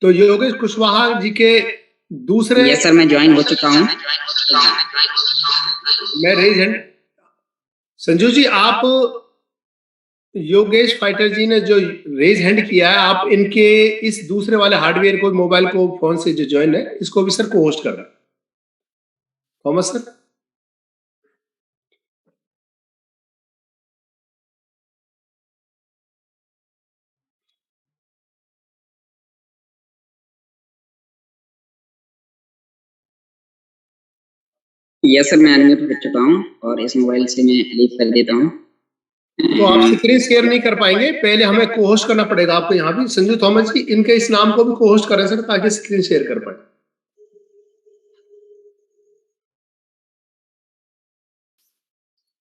S1: तो योगेश कुशवाहा जी के दूसरे।
S2: यस सर, मैं ज्वाइन हो चुका हूँ।
S1: मैं रेज हैंड। संजू जी, आप योगेश फाइटर जी ने जो रेज हैंड किया है, आप इनके इस दूसरे वाले हार्डवेयर को, मोबाइल को, फोन से जो ज्वाइन है, इसको भी सर को होस्ट कर रहा है। थॉमस सर,
S2: यस सर, मैं अनम्यूट हो चुका हूँ और इस मोबाइल से मैं लीव कर देता हूँ।
S1: तो आप स्क्रीन शेयर नहीं कर पाएंगे, पहले हमें को होस्ट करना पड़ेगा आपको। यहाँ भी संजू थॉमस जी, इनके इस नाम को भी को होस्ट करें सर, ताकि स्क्रीन शेयर कर पाए।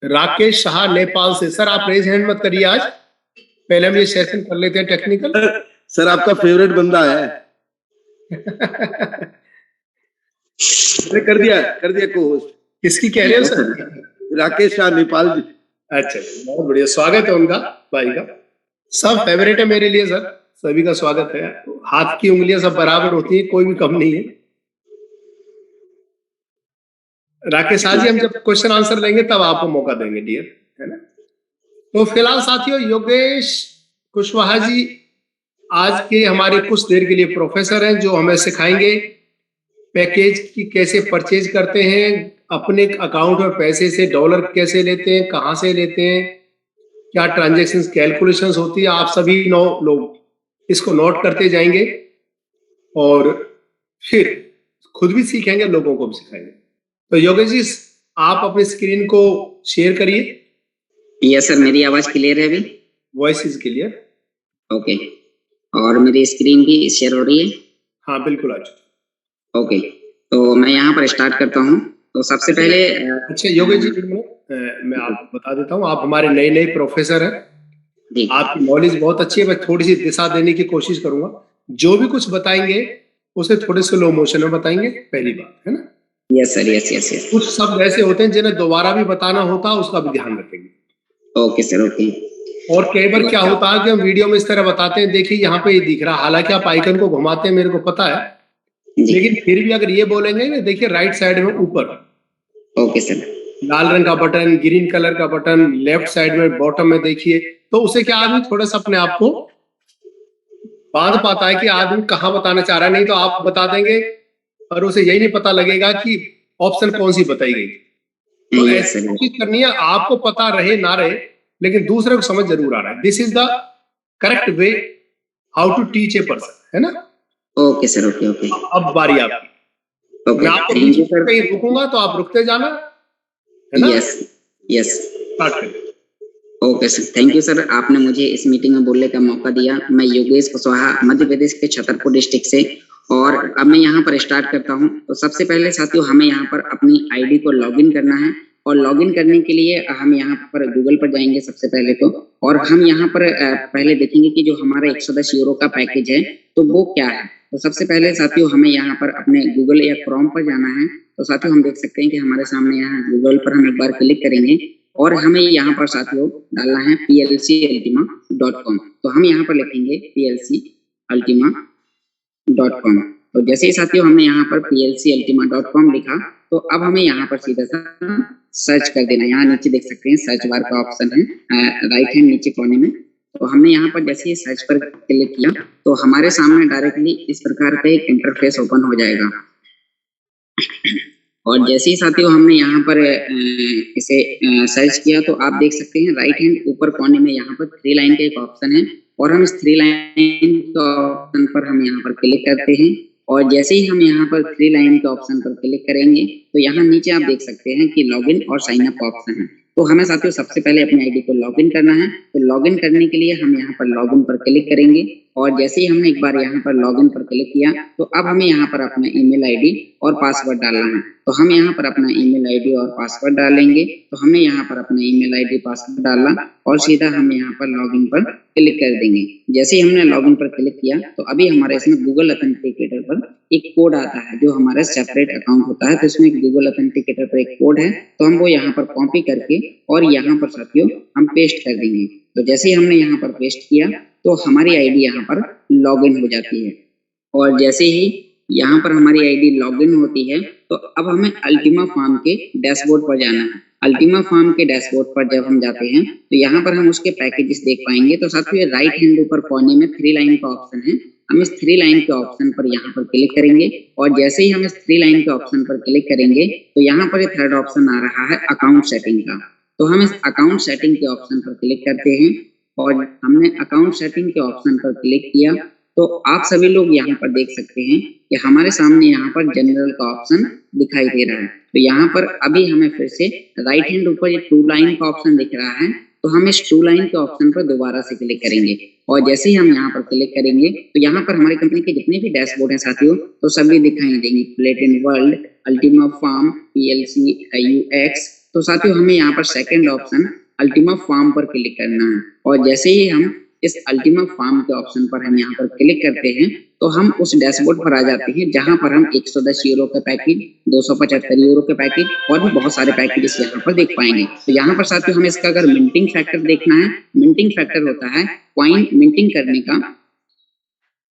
S1: राकेश शाह नेपाल से, सर आप रेज हैंड मत करिए आज, पहले हम ये सेशन कर लेते हैं टेक्निकल।
S3: सर आपका फेवरेट बंदा है। कर दिया को होस्ट।
S1: किसकी कह रहे हो सर?
S3: राकेश शाह नेपाल जी।
S1: अच्छा, बहुत बढ़िया, स्वागत है उनका, भाई का। सब फेवरेट है मेरे लिए सर, सभी का स्वागत है। हाथ की उंगलियां सब बराबर होती है, कोई भी कम नहीं है। राकेश शाह जी, हम जब क्वेश्चन आंसर लेंगे तब आपको मौका देंगे डियर, है ना? तो फिलहाल साथियों, योगेश कुशवाहा जी आज के हमारे कुछ देर के लिए प्रोफेसर हैं, जो हमें सिखाएंगे पैकेज की कैसे परचेज करते हैं, अपने अकाउंट में पैसे से डॉलर कैसे लेते हैं, कहां से लेते हैं, क्या ट्रांजैक्शंस कैलकुलेशंस होती है। आप सभी 9 लोग इसको नोट करते जाएंगे और फिर खुद भी सीखेंगे, लोगों को भी सिखाएंगे। तो योगेश जी, आप अपनी स्क्रीन को शेयर करिए।
S2: यस सर, मेरी आवाज क्लियर है अभी?
S1: Voice is clear.
S2: ओके, और मेरी स्क्रीन भी शेयर हो रही है?
S1: हाँ बिल्कुल, आज
S2: ओके, तो मैं यहाँ पर स्टार्ट करता हूँ। तो सबसे पहले
S1: अच्छा योगेश जी, मैं आपको बता देता हूँ, आप हमारे नए प्रोफेसर हैं
S2: जी।
S1: आपकी नॉलेज बहुत अच्छी है। मैं थोड़ी सी दिशा देने की कोशिश करूंगा, जो भी कुछ बताएंगे उसे थोड़े स्लो मोशन में बताएंगे, पहली बात, है ना?
S2: Yes sir, yes yes yes.
S1: कुछ शब्द ऐसे होते हैं जिन्हें दोबारा भी बताना होता है, उसका भी ध्यान रखेंगे।
S2: Okay sir, okay.
S1: और कई बार क्या होता है कि हम वीडियो में इस तरह बताते हैं, देखिए यहाँ पे ये दिख रहा, हालांकि आप आइकन को घुमाते हैं, मेरे को पता है, लेकिन फिर भी अगर ये बोलेंगे ना, देखिए राइट साइड में ऊपर,
S2: ओके सर,
S1: लाल रंग का बटन, ग्रीन कलर का बटन, लेफ्ट साइड में बॉटम में देखिए तो उसे क्या आदमी थोड़ा सा अपने आप को बांध पाता है कि आदमी कहाँ बताना चाह रहा है, नहीं तो आप बता देंगे और उसे यही नहीं पता लगेगा कि ऑप्शन कौन सी बताई गई। तो ऐसी कोशिश करनी है, आपको पता रहे ना रहे लेकिन दूसरे को समझ जरूर आ रहा है। This is the correct way how to teach a person, है ना।
S2: Okay sir, okay okay.
S1: अब बारी आपकी।
S2: ओके,
S1: मैं आपको
S2: थैंक यू सर।
S1: कहीं रुकूंगा तो आप रुकते जाना, है ना।
S2: यस यस,
S1: स्टार्ट करें।
S2: Okay sir, thank you sir, आपने मुझे इस मीटिंग में बोलने का मौका दिया। मैं योगेश कुशवाहा, मध्य प्रदेश के छतरपुर डिस्ट्रिक्ट से, और अब मैं यहाँ पर स्टार्ट करता हूँ। तो सबसे पहले साथियों, हमें यहाँ पर अपनी आईडी को लॉगिन करना है, और लॉगिन करने के लिए हम यहाँ पर गूगल पर जाएंगे सबसे पहले तो, और हम यहाँ पर पहले देखेंगे कि जो हमारा 110 यूरो का पैकेज है तो वो क्या है। तो सबसे पहले साथियों, हमें यहाँ पर अपने गूगल या क्रोम पर जाना है। तो साथियों, हम देख सकते हैं कि हमारे सामने यहाँ गूगल पर हम एक बार क्लिक करेंगे, और हमें यहाँ पर साथियों डालना है plcultima.com। तो हम यहाँ पर लिखेंगे plcultima.com। तो जैसे ही साथियों हमने यहाँ पर plcultima.com लिखा, तो अब हमें यहाँ पर सीधा सा सर्च कर देना। यहाँ नीचे देख सकते हैं सर्च बार का ऑप्शन है राइट हैंड नीचे कोने में। तो हमने यहाँ पर जैसे ही सर्च पर क्लिक किया तो हमारे सामने डायरेक्टली इस प्रकार का एक इंटरफेस ओपन हो जाएगा। और जैसे ही साथियों हमने यहाँ पर इसे सर्च किया, तो आप देख सकते हैं राइट हैंड ऊपर कोने में यहाँ पर 3 लाइन का एक ऑप्शन है, और हम इस 3 लाइन का ऑप्शन पर हम यहाँ पर क्लिक करते हैं। और जैसे ही हम यहाँ पर 3 लाइन के ऑप्शन पर क्लिक करेंगे तो यहाँ नीचे आप देख सकते हैं कि लॉगिन और साइन अप का ऑप्शन है। तो हमें साथियों सबसे पहले अपनी आईडी को लॉगिन करना है। तो लॉगिन करने के लिए हम यहाँ पर लॉगिन पर क्लिक करेंगे, और जैसे ही हमने एक बार यहाँ पर लॉगिन पर क्लिक किया तो अब हमें यहाँ पर अपना ईमेल आईडी और पासवर्ड डालना है। तो हम यहाँ पर अपना ईमेल आईडी और पासवर्ड डालेंगे। तो हमने यहाँ पर अपना ईमेल आईडी पासवर्ड डाला, और सीधा हम यहाँ पर लॉगिन पर क्लिक कर देंगे। जैसे ही हमने लॉगिन पर क्लिक किया तो अभी हमारे इसमें गूगल ऑथेंटिकेटर पर एक कोड आता है, जो हमारा सेपरेट अकाउंट होता है। तो इसमें गूगल ऑथेंटिकेटर पर एक कोड है, तो हम वो यहाँ पर कॉपी करके और यहाँ पर साथियों हम पेस्ट कर देंगे। तो जैसे ही हमने यहाँ पर पेस्ट किया तो हमारी आईडी यहाँ पर लॉगिन हो जाती है। और जैसे ही यहाँ पर हमारी आईडी लॉगिन होती है तो अब हमें अल्टीमा फार्म के डैशबोर्ड पर जाना है। अल्टीमा फार्म के डैशबोर्ड पर जब हम जाते हैं तो यहाँ पर हम उसके पैकेजेस देख पाएंगे। तो साथियों राइट हैंड ऊपर कोने में 3 लाइन का ऑप्शन है, हम इस 3 लाइन के ऑप्शन पर यहाँ पर क्लिक करेंगे, और जैसे ही हम इस 3 लाइन के ऑप्शन पर क्लिक करेंगे तो यहाँ पर थर्ड ऑप्शन आ रहा है अकाउंट सेटिंग का। तो हम इस अकाउंट सेटिंग के ऑप्शन पर क्लिक करते हैं, और हमने अकाउंट सेटिंग के ऑप्शन पर क्लिक किया तो आप सभी लोग यहाँ पर देख सकते हैं कि हमारे सामने यहाँ पर जनरल का ऑप्शन दिखाई दे रहा है। तो यहाँ पर अभी हमें फिर से राइट हैंड ऊपर ये 2 लाइन का ऑप्शन दिख रहा है, तो हम इस 2 लाइन के ऑप्शन पर दोबारा से क्लिक करेंगे, और जैसे ही हम यहाँ पर क्लिक करेंगे तो यहाँ पर हमारी कंपनी के जितने भी डैशबोर्ड हैं साथियों तो सभी दिखाई देंगे। Platin World, Ultima Farm, PLC UX। तो साथियों हमें यहाँ पर सेकंड ऑप्शन अल्टीमा फार्म पर क्लिक करना है, और जैसे ही हम इस अल्टीमा फार्म के ऑप्शन पर हम यहाँ पर क्लिक करते हैं तो हम उस डैशबोर्ड पर आ जाते हैं, जहां पर हम 110 यूरो का पैकेज, 275 यूरो के पैकेज और भी बहुत सारे पैकेजेस यहाँ पर देख पाएंगे। तो यहाँ पर साथियों हमें इसका अगर मिंटिंग फैक्टर देखना है, मिंटिंग फैक्टर होता है कॉइन मिंटिंग करने का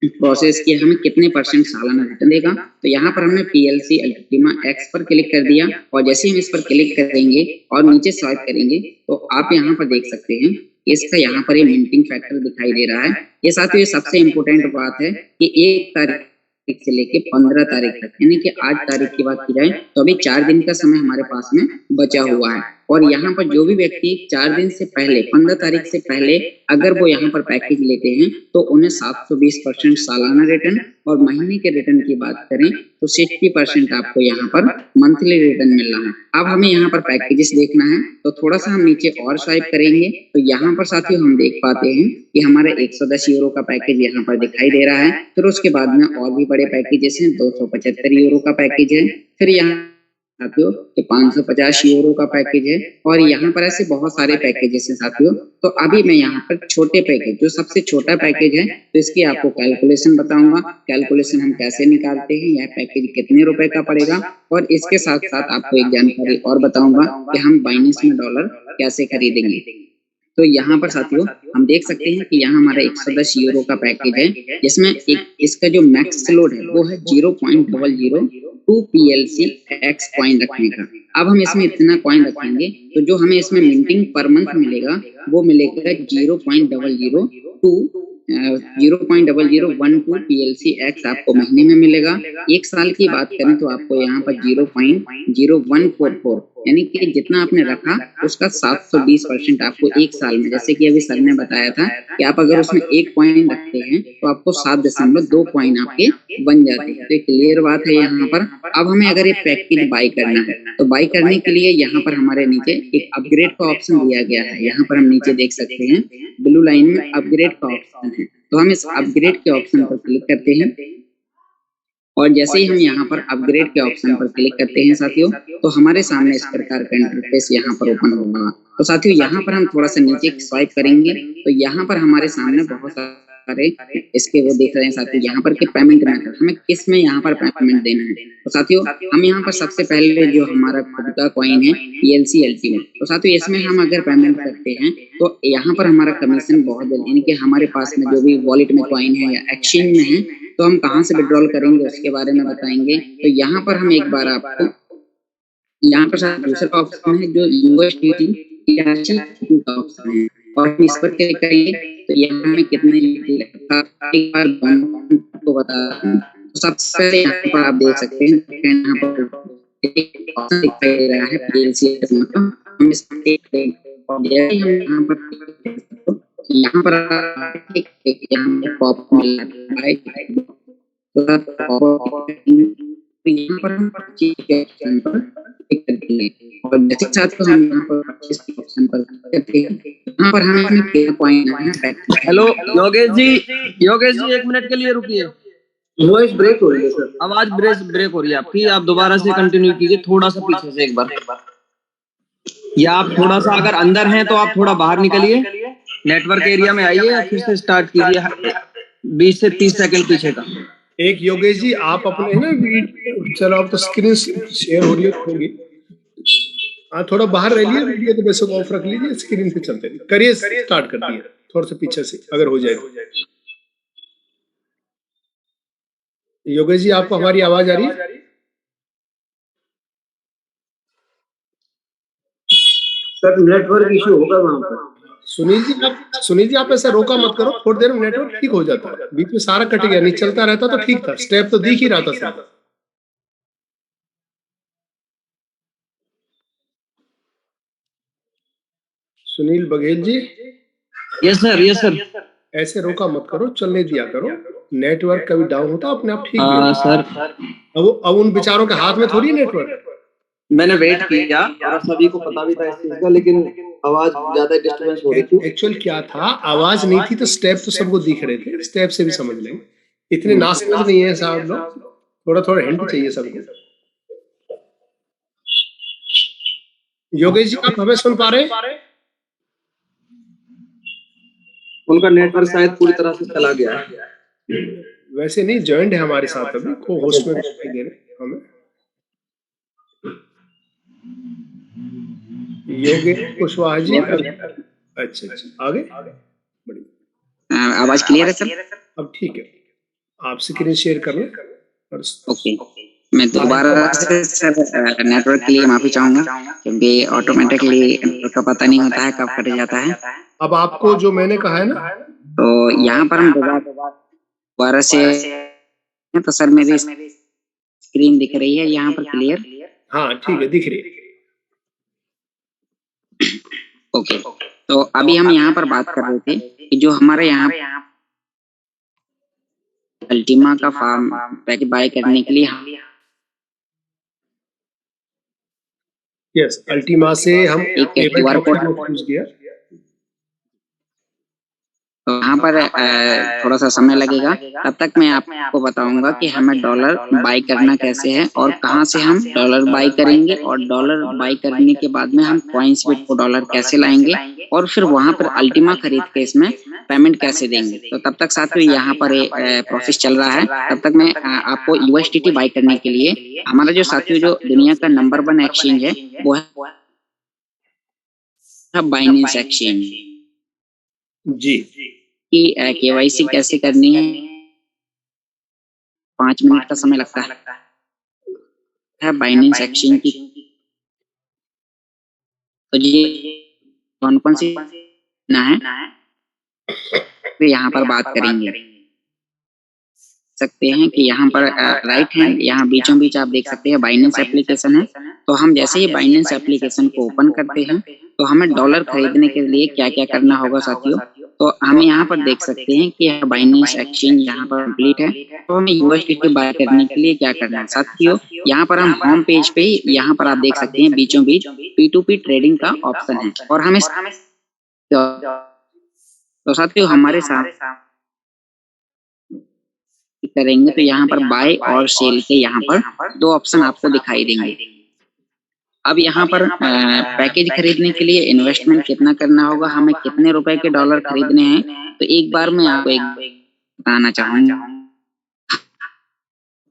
S2: प्रोसेस की हमें कितने % सालाना रिटर्न देगा। तो यहाँ पर हमने PLC अल्टीमा X पर क्लिक कर दिया, और जैसे हम इस पर क्लिक करेंगे और नीचे स्वाइप करेंगे तो आप यहाँ पर देख सकते हैं इसका यहाँ पर ये मिंटिंग फैक्टर दिखाई दे रहा है। ये साथियों ये सबसे इम्पोर्टेंट बात है कि 1 तारीख से लेके 15 तारीख तक, यानी कि आज तारीख की बात की जाए तो अभी 4 दिन का समय हमारे पास में बचा हुआ है। और यहाँ पर जो भी व्यक्ति 4 दिन से पहले 15 तारीख से पहले अगर वो यहाँ पर पैकेज लेते हैं तो उन्हें 720% सालाना रिटर्न, और महीने के रिटर्न की बात करें तो 60% आपको यहाँ पर मंथली रिटर्न मिल रहा है। अब हमें यहाँ पर पैकेजेस देखना है, तो थोड़ा सा हम नीचे और स्वाइप करेंगे तो यहाँ पर साथियों हम देख पाते हैं कि हमारे 110 यूरो का पैकेज यहाँ पर दिखाई दे रहा है। फिर उसके बाद में और भी बड़े पैकेजेस हैं, 275 यूरो का पैकेज है, फिर यहाँ साथियों 550 यूरो का पैकेज है, और यहाँ पर ऐसे बहुत सारे पैकेजेस हैं साथियों। तो अभी मैं यहाँ पर छोटे पैकेज, जो सबसे छोटा पैकेज है, तो इसकी आपको कैलकुलेशन बताऊंगा। कैलकुलेशन हम कैसे निकालते हैं, यह पैकेज कितने रुपए का पड़ेगा, और इसके साथ साथ आपको एक जानकारी और बताऊंगा कि हम बाइनेंस में डॉलर कैसे खरीदेंगे। तो यहाँ पर साथियों हम देख सकते हैं कि यहाँ हमारा 110 यूरो का पैकेज है, जिसमें एक इसका जो मैक्स लोड है वो है 0.00 2 PLC X कॉइन रखने का। अब हम इसमें इतना कॉइन रखेंगे तो जो हमें इसमें मिंटिंग पर मंथ मिलेगा वो मिलेगा 0.0012 PLC X आपको महीने में मिलेगा। एक साल की बात करें तो आपको यहाँ पर 0.0144 यानी कि जितना आपने रखा उसका 720% आपको एक साल में, जैसे कि अभी सर ने बताया था कि आप अगर उसमें एक कॉइन रखते हैं तो आपको 7.2 कॉइन आपके बन जाते हैं। तो क्लियर बात है यहाँ पर। अब हमें अगर ये पैकेज बाई करना है तो बाई करने के लिए यहाँ पर हमारे नीचे एक अपग्रेड का ऑप्शन दिया गया है। यहाँ पर हम नीचे देख सकते हैं ब्लू लाइन में अपग्रेड का ऑप्शन है, तो हम इस अपग्रेड के ऑप्शन पर क्लिक करते हैं और जैसे ही हम यहाँ पर अपग्रेड के ऑप्शन पर क्लिक करते हैं साथियों तो हमारे सामने इस प्रकार का इंटरफेस यहाँ पर ओपन होगा। तो साथियों यहाँ पर हम थोड़ा सा नीचे स्वाइप करेंगे तो यहाँ पर हमारे सामने बहुत सारे इसके वो देख रहे हैं साथियों यहाँ पर कि पेमेंट मेथड हमें किस में यहाँ पर पेमेंट देना है। तो साथियों हम यहाँ पर सबसे पहले जो हमारा खुद का कॉइन है PLC अल्टीमेट, तो साथियों इसमें हम अगर पेमेंट करते हैं तो यहाँ पर हमारा कमीशन बहुत जल्दी, यानी कि हमारे पास में जो भी वॉलेट में कॉइन है या एक्सचेंज में है तो हम कहाँ से विड्रॉल करेंगे उसके बारे में बताएंगे। तो यहाँ पर हम एक बार आपको यहाँ पर दूसरा ऑप्शन है जो USDT का ऑप्शन है और हम इस पर क्लिक करेंगे तो यहाँ हमें कितने एक बार आपको बता दूं। तो सबसे पहले यहाँ पर आप देख सकते हैं यहाँ पर एक ऑप्शन दिखाई दे रहा है PLC का, हम इस पर क्लिक करेंगे और जैसे ही हम यहाँ पर यहाँ पर यहाँ पॉप मिल रहा है तो यहाँ पर हम परचेज के ऑप्शन पर क्लिक करते हैं और जैसे साथ हम यहाँ पर परचेज के ऑप्शन पर क्लिक करते हैं यहाँ पर हमें कितना पॉइंट है।
S4: हेलो योगेश जी एक मिनट के लिए रुकिए,
S3: वॉइस ब्रेक हो रही है सर।
S4: आवाज ब्रेक हो रही है आपकी, आप दोबारा से कंटिन्यू कीजिए थोड़ा सा पीछे से एक बार, या आप थोड़ा सा अगर अंदर हैं तो आप थोड़ा बाहर निकलिए, नेटवर्क एरिया में आइए या फिर से स्टार्ट कीजिए 20 से 30 सेकंड पीछे का।
S1: एक योगेश जी आप अपने है ना चलो आप तो स्क्रीन शेयर हो रही होगी, हाँ थोड़ा बाहर रह लिए, वीडियो तो बेशक ऑफ रख लीजिए, स्क्रीन पे चलते करिए, स्टार्ट कर दिए थोड़ा सा पीछे से अगर हो जाए। योगेश जी आपको हमारी आवाज आ रही है?
S3: सर नेटवर्क इशू होगा वहां पर।
S1: सुनील जी आप ऐसा रोका मत करो, थोड़ी देर में नेटवर्क ठीक हो जाता है, बीच में सारा कट गया, नहीं चलता रहता तो ठीक था, स्टेप तो दिख ही रहा था sir. Sunil Baghel ji.
S4: Yes sir
S1: ऐसे रोका मत करो, चलने दिया करो, नेटवर्क कभी डाउन होता अपने आप ठीक भी होता।
S4: सर
S1: अब उन बेचारों के हाथ में थोड़ी नेटवर्क।
S4: मैंने वेट किया और सभी को पता भी था इस चीज का, लेकिन आवाज ज्यादा डिस्टर्बेंस हो रही थी।
S1: एक्चुअल क्या था, आवाज नहीं थी तो स्टेप तो सबको दिख रहे थे, स्टेप से भी समझ लेंगे, इतने नासमझ नहीं है साहब लोग, थोड़ा थोड़ा हिंट चाहिए सबको। योगेश जी आप हमें सुन पा रहे हैं?
S4: उनका नेटवर्क शायद पूरी तरह से चला गया है।
S1: वैसे नहीं, ज्वाइंट है हमारे साथ अभी, को होस्ट में दिखाई दे रहे हमें। योगेश कुशवाहा जी, अच्छा आगे बढ़िए,
S2: आवाज क्लियर है सर?
S1: अब ठीक है, आप स्क्रीन शेयर कर लें।
S2: ओके, मैं दोबारा से सर नेटवर्क के लिए माफी चाहूंगा क्योंकि ऑटोमेटिकली नेटवर्क का पता नहीं होता है कब कट जाता है।
S1: अब आपको जो मैंने कहा है ना,
S2: तो यहाँ पर हम दोबारा से, तो सर मेरी स्क्रीन दिख रही है यहाँ पर क्लियर?
S1: हाँ ठीक है, दिख रही है।
S2: ओके, तो अभी हम यहाँ पर बात कर रहे थे कि जो हमारे यहाँ अल्टीमा का फार्म पैकेज बाय करने के लिए
S1: यस, अल्टीमा से हम
S2: एक QR कोड
S1: यूज किया,
S2: तो यहाँ पर थोड़ा सा समय लगेगा, तब तक मैं आपको बताऊंगा कि हमें डॉलर बाई करना कैसे है और कहाँ से हम डॉलर बाई करेंगे और डॉलर बाई करने के बाद में हम कॉइन्सबिट को डॉलर कैसे लाएंगे और फिर वहां पर अल्टीमा खरीद के इसमें पेमेंट कैसे देंगे। तो तब तक साथियों यहाँ पर प्रोसेस चल रहा है, तब तक मैं आपको USDT बाई करने के लिए हमारा जो साथियों जो दुनिया का नंबर 1 एक्सचेंज है वो है बाइनेंस एक्सचेंज
S1: जी,
S2: की KYC कैसे करनी है 5 मिनट का समय लगता है। है बाइनेंस एक्सचेंज की, तो ये कौन कौन सी ना है तो यहाँ पर बात करेंगे। सकते हैं कि यहाँ पर राइट हैंड यहाँ बीचों बीच आप देख सकते हैं बाइनेंस एप्लीकेशन है। तो हम जैसे ही बाइनेंस एप्लीकेशन को ओपन करते हैं तो हमें डॉलर खरीदने के लिए क्या क्या करना होगा साथियों। तो हम यहाँ पर देख सकते हैं कि बाइनेंस एक्सचेंज यहाँ पर कंप्लीट है। तो हमें यूएसडीटी बाय करने के लिए क्या करना है साथियों, यहाँ पर हम होम पेज पे यहाँ पर आप देख सकते हैं बीचों बीच P2P ट्रेडिंग का ऑप्शन है और हम इस तो साथियों हमारे साथ करेंगे तो यहाँ पर बाय और सेल के यहाँ पर दो ऑप्शन आपको दिखाई देंगे। अब यहाँ पर पैकेज खरीदने के लिए इन्वेस्टमेंट कितना करना होगा, हमें कितने रुपए के डॉलर खरीदने हैं, तो एक बार मैं आपको एक बताना चाहूंगा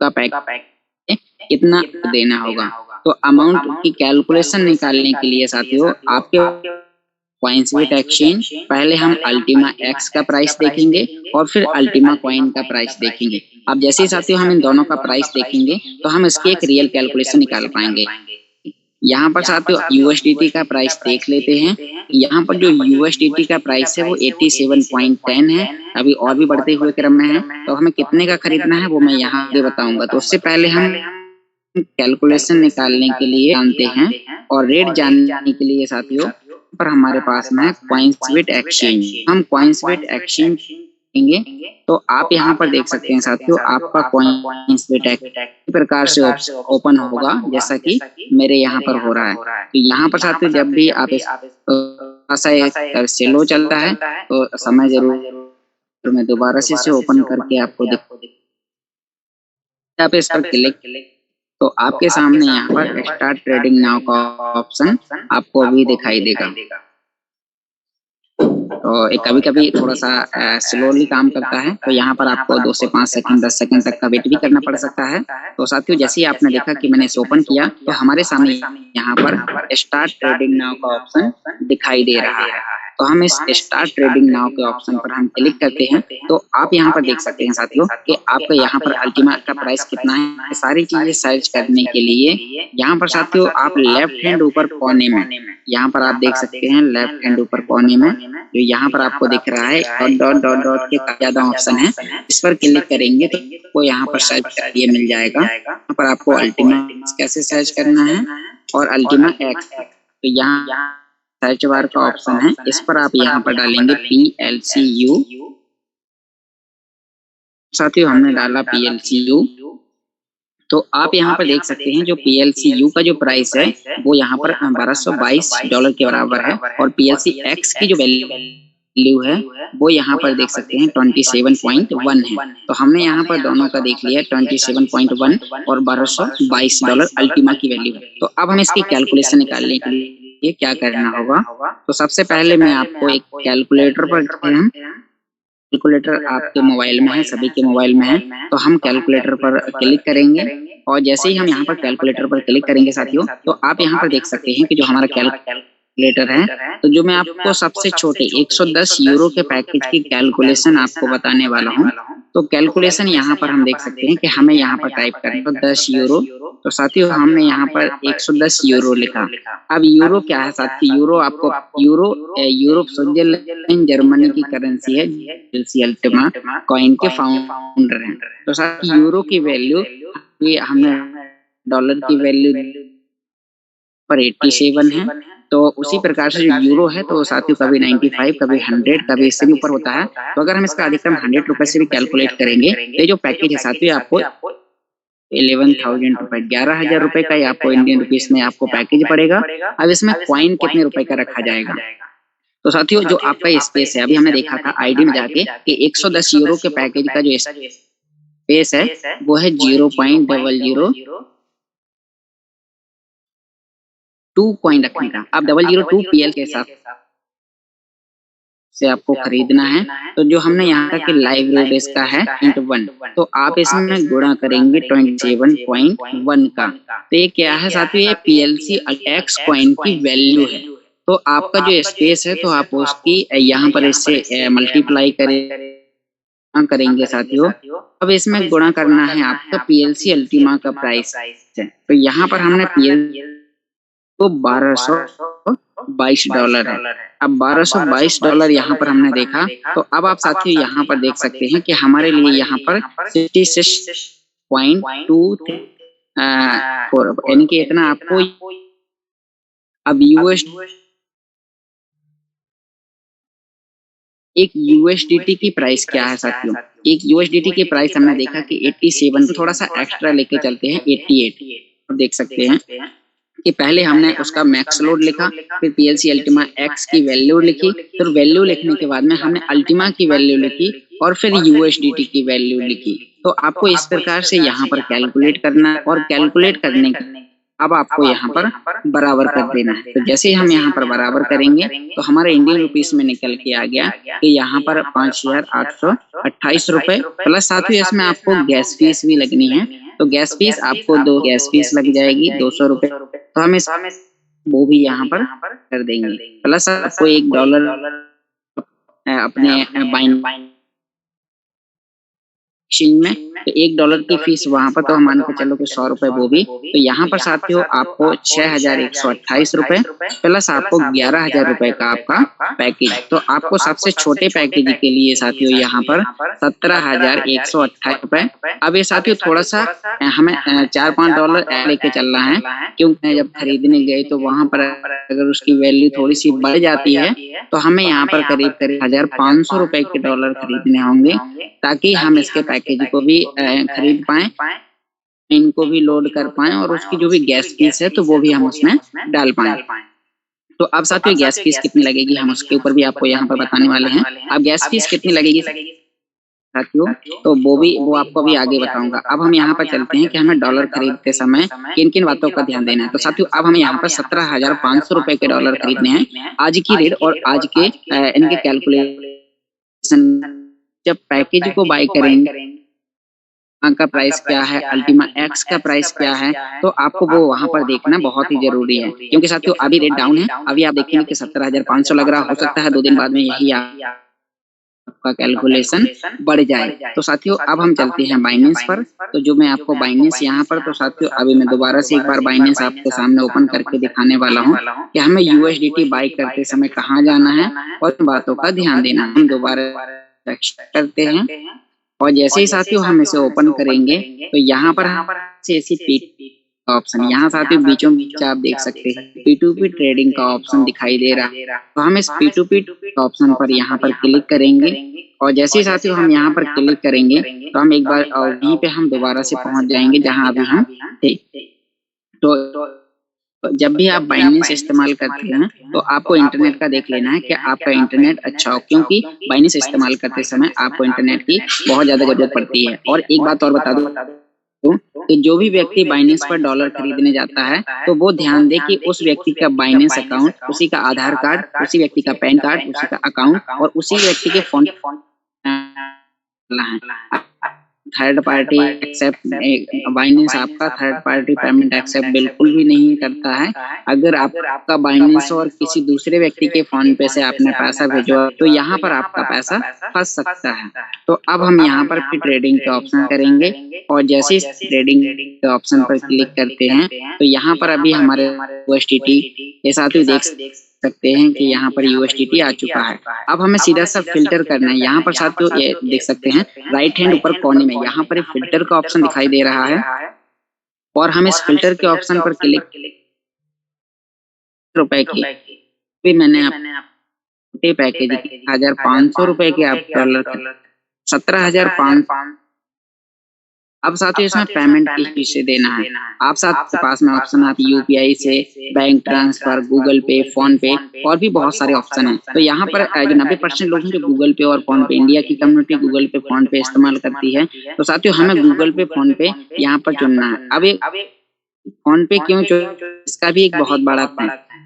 S2: का पैकेज कितना देना होगा। तो अमाउंट की कैलकुलेशन निकालने के लिए साथियों आपके कॉइन्सबिट एक्सचेंज पहले हम अल्टीमा एक्स का प्राइस देखेंगे और फिर अल्टीमा कॉइन का प्राइस देखेंगे। अब जैसे ही साथियों हम इन दोनों का प्राइस देखेंगे तो हम इसकी एक रियल कैलकुलेशन निकाल पाएंगे। यहाँ पर साथियों यूएसडीटी का प्राइस देख लेते हैं। यहाँ पर जो यूएसडीटी का प्राइस है वो 87.10 है, अभी और भी बढ़ते हुए क्रम में है। तो हमें कितने का खरीदना है वो मैं यहाँ पे बताऊंगा। तो उससे पहले हम कैलकुलेशन निकालने के लिए जानते हैं और रेट जानने के लिए साथियों पर हमारे पास में कॉइन्सबिट एक्सचेंज, हम कॉइन्सबिट एक्सचेंज देंगे तो आप यहाँ पर देख सकते हैं साथियों आपका कॉइन्सबिट इस प्रकार से ओपन होगा जैसा कि मेरे यहाँ पर हो रहा है। तो यहाँ पर साथियों जब भी आप ऐसा स्लो चलता है तो समय जरूर मैं दोबारा से ओपन करके आपको आप इस पर क्लिक तो आपके सामने यहाँ पर स्टार्ट ट्रेडिंग नाउ का ऑप्शन आपको अभी दिखाई देगा। तो कभी कभी थोड़ा सा स्लोली काम करता है तो यहाँ पर आपको 2 से 5 सेकंड 10 सेकंड तक का वेट भी करना पड़ सकता है। तो साथियों जैसे ही आपने देखा कि मैंने इसे ओपन किया तो हमारे सामने यहाँ पर स्टार्ट ट्रेडिंग नाउ का ऑप्शन दिखाई दे रहा है। तो हम इस स्टार्ट ट्रेडिंग नाउ के ऑप्शन पर हम क्लिक करते हैं तो आप यहाँ पर देख सकते हैं साथियों कि आपका यहाँ पर अल्टीमा का प्राइस कितना है। सारी चीजें सर्च करने के लिए यहाँ पर साथियों आप लेफ्ट हैंड ऊपर कोने में यहाँ पर आप देख सकते हैं लेफ्ट हैंड ऊपर कोने में जो यहाँ पर आपको दिख रहा है और डॉट डॉट डॉट के ज्यादा ऑप्शन है, इस पर क्लिक करेंगे तो वो यहाँ पर सर्च करिए मिल जाएगा। यहाँ पर आपको अल्टीमा कैसे सर्च करना है और अल्टीमा एक्स, तो यहाँ सर्च बार का ऑप्शन है, इस पर आप यहाँ पर डालेंगे PLCU। साथियों हमने डाला PLCU तो आप यहाँ पर देख सकते हैं जो PLCU का जो प्राइस है वो यहाँ पर $1222 के बराबर है और PLCX की जो वैल्यू है वो यहाँ पर देख सकते हैं 27.1 है। तो हमने यहाँ पर दोनों का देख लिया 27.1 और $1222 अल्टीमा की वैल्यू है। तो अब हम इसकी कैलकुलेशन निकालने के लिए क्या करना होगा। तो सबसे पहले मैं आपको एक कैलकुलेटर पर कैलकुलेटर आपके मोबाइल में है, सभी के मोबाइल में है, तो हम कैलकुलेटर पर क्लिक करेंगे और जैसे ही हम यहाँ पर कैलकुलेटर पर क्लिक करेंगे साथियों तो आप यहाँ पर देख सकते हैं कि जो हमारा कैलकुलेटर है तो जो मैं आपको सबसे छोटे 110 यूरो के पैकेज की कैलकुलेशन आपको बताने वाला हूँ। तो कैलकुलेशन यहाँ पर हम देख सकते हैं कि हमें यहाँ पर टाइप करें तो 10 यूरो। तो साथियों हमने यहाँ पर 110 यूरो लिखा। अब यूरो क्या है साथियों, यूरो आपको यूरोप स्विट्जरलैंड जर्मनी की करेंसी है, अल्टीमा कॉइन के फाउंडर हैं। तो साथियों यूरो की वैल्यू हमने डॉलर की वैल्यू पर 87 है। तो उसी प्रकार से जो यूरो है तो साथियों कभी 95 कभी 100 कभी इससे भी ऊपर होता है। तो अगर हम इसका अधिकतम 100 रुपए से भी कैलकुलेट करेंगे तो जो पैकेज है साथियों आपको 11,000 रुपए 11,000 रुपए का आपको इंडियन रुपीस में आपको पैकेज पड़ेगा। अब इसमें कॉइन कितने रुपए का रखा जाएगा। तो साथियों जो आपका स्पेस है अभी हमने देखा था आईडी में जाके कि 110 यूरो के पैकेज का जो स्पेस है वो है 0.002 कॉइन रखने का। अब 002 PL के हिसाब से आपको खरीदना है। तो जो हमने यहाँ तक लाइव रेट इसका है ×1 तो आप इसमें गुणा करेंगे 27.1 का। तो ये क्या है साथियों, ये PLCX कॉइन की वैल्यू है। तो आपका जो स्पेस है तो आप उसकी यहाँ पर इससे मल्टीप्लाई करें करेंगे साथियों। अब इसमें गुणा करना है आपका पीएलसी अल्टीमा का प्राइस से। तो यहाँ पर हमने पीएल को $1222 है। अब $1222 यहाँ पर हमने देखा, तो अब आप साथियों यहाँ पर देख सकते हैं कि हमारे लिए यहाँ पर 66.2 यानी कि इतना आपको अब एक यूएसडीटी की प्राइस क्या है साथियों? एक यूएसडीटी की प्राइस हमने देखा कि 87, थोड़ा सा एक्स्ट्रा लेके चलते हैं 88। देख सकते हैं कि पहले हमने उसका मैक्स लोड लिखा, फिर पीएलसी अल्टीमा एक्स की वैल्यू लिखी, फिर वैल्यू लिखने के बाद में हमने अल्टीमा की वैल्यू लिखी और फिर यूएसडीटी की वैल्यू लिखी। तो आपको इस प्रकार से यहाँ पर कैलकुलेट करना है और कैलकुलेट करने के अब आपको यहाँ पर बराबर कर देना है। तो जैसे ही हम यहाँ पर बराबर करेंगे तो हमारे इंडियन रुपीस में निकल के आ गया कि यहाँ पर 5,828 रुपए प्लस साथियों इसमें आपको गैस फीस भी लगनी है। तो गैस फीस आपको 2 गैस फीस लग जाएगी 200 रुपए। तो हम इस वो भी यहाँ पर कर देंगे, प्लस आपको $1 अपने बाइंड में, तो $1 की फीस वहां पर, तो हम मान के चलो कि 100 रुपए वो भी। तो यहाँ पर साथियों आपको 6,128 रुपए प्लस आपको 11,000 रुपए का आपका पैकेज। तो आपको सबसे छोटे पैकेज के लिए साथियों यहाँ पर 17,128 रुपए। अब ये साथियों थोड़ा सा हमें $4-5 लेके चलना है, क्योंकि जब खरीदने गए तो वहां पर अगर उसकी वैल्यू थोड़ी सी बढ़ जाती है तो हमें यहाँ पर करीब 1,500 रुपए के डॉलर खरीदने होंगे, ताकि हम इसके पैकेज को भी खरीद पाएं, इनको भी लोड कर पाएं और उसकी जो भी गैस फीस है तो वो भी हम उसमें डाल पाएं। तो अब साथियों गैस फीस कितनी लगेगी हम उसके ऊपर भी आपको यहाँ पर बताने वाले हैं। अब गैस फीस कितनी लगेगी साथियों तो वो आपको भी आगे बताऊंगा। अब हम यहाँ पर चलते हैं कि हमें डॉलर खरीदते समय किन किन बातों का ध्यान देना है। तो साथियों अब हमें यहाँ पर 17,500 रुपए के डॉलर खरीदने हैं आज की रेट और आज के इनके कैलकुलेशन। जब पैकेज को बाय करेंगे का प्राइस क्या है, अल्टीमा एक्स का प्राइस क्या है, तो आपको वो वहां पर देखना बहुत ही जरूरी है, क्योंकि साथियों अभी रेट डाउन है। अभी आप देखेंगे कि 17,500 लग रहा, हो सकता है 2 दिन बाद में यही आपका कैलकुलेशन बढ़ जाए। तो साथियों अब हम चलते हैं बाइनेंस पर। तो जो मैं आपको बाइनेंस यहाँ पर, तो साथियों अभी मैं दोबारा से एक बार बाइनेंस आपके सामने ओपन करके दिखाने वाला हूँ कि हमें यूएसडीटी बाय करते समय कहाँ जाना है और इन बातों का ध्यान देना। हम दोबारा करते हैं और जैसे ही साथियों हम इसे ओपन करेंगे तो यहाँ पर ऐसी ऑप्शन, यहाँ साथियों बीचों बीच आप देख सकते हैं P2P ट्रेडिंग का ऑप्शन दिखाई दे रहा है। तो हम इस P2P ऑप्शन पर यहाँ पर क्लिक करेंगे और जैसे ही साथियों हम यहाँ पर क्लिक करेंगे तो हम एक बार वहीं पे हम दोबारा से पहुंच जाएंगे जहाँ अभी हम थे। तो जब भी आप बाइनेंस इस्तेमाल करते हैं तो आपको इंटरनेट का देख लेना है कि आपका इंटरनेट अच्छा हो, क्योंकि बाइनेंस इस्तेमाल करते समय आपको इंटरनेट की बहुत ज्यादा जरूरत पड़ती है। और एक बात और बता दूं कि जो भी व्यक्ति बाइनेंस पर डॉलर खरीदने जाता है तो वो ध्यान दे कि उस व्यक्ति का बाइनेंस अकाउंट, उसी का आधार कार्ड, उसी व्यक्ति का पैन कार्ड, उसी का अकाउंट और उसी व्यक्ति के phone third party accept Binance आपका थर्ड पार्टी पेमेंट एक्सेप्ट बिल्कुल भी नहीं करता है। अगर आपका बाइनेंस और किसी दूसरे व्यक्ति के फोन पे से आपने पैसा भेजो तो यहाँ पर आपका पैसा फंस सकता है। तो अब हम यहाँ पर फिर ट्रेडिंग के ऑप्शन करेंगे और जैसे ही ट्रेडिंग के ऑप्शन पर क्लिक करते हैं तो यहाँ पर अभी हमारे USDT के साथ ही देख सकते हैं कि यहाँ पर USDT आ चुका है। अब हमें सीधा सा फिल्टर करना है। यहाँ पर साथियों ये देख सकते हैं राइट हैंड ऊपर कोने में यहाँ पर एक फिल्टर का ऑप्शन दिखाई दे रहा है और हम इस फिल्टर के ऑप्शन पर क्लिक रुपए की भी मैंने आपके पैकेज 1,500 रुपए के आप डॉलर 17,500। अब साथियों इसमें पेमेंट किस से देना है। आप साथ के पास में ऑप्शन आती है UPI से, बैंक ट्रांसफर, गूगल पे, फोन पे और भी बहुत सारे ऑप्शन हैं। तो यहाँ पर 90% लोग हैं जो गूगल पे और फोन पे, इंडिया की कम्युनिटी गूगल पे फोन पे इस्तेमाल करती है। तो साथियों हमें गूगल पे फोन पे यहाँ पर चुनना है। अब फोन पे क्यों चुना, इसका भी एक बहुत बड़ा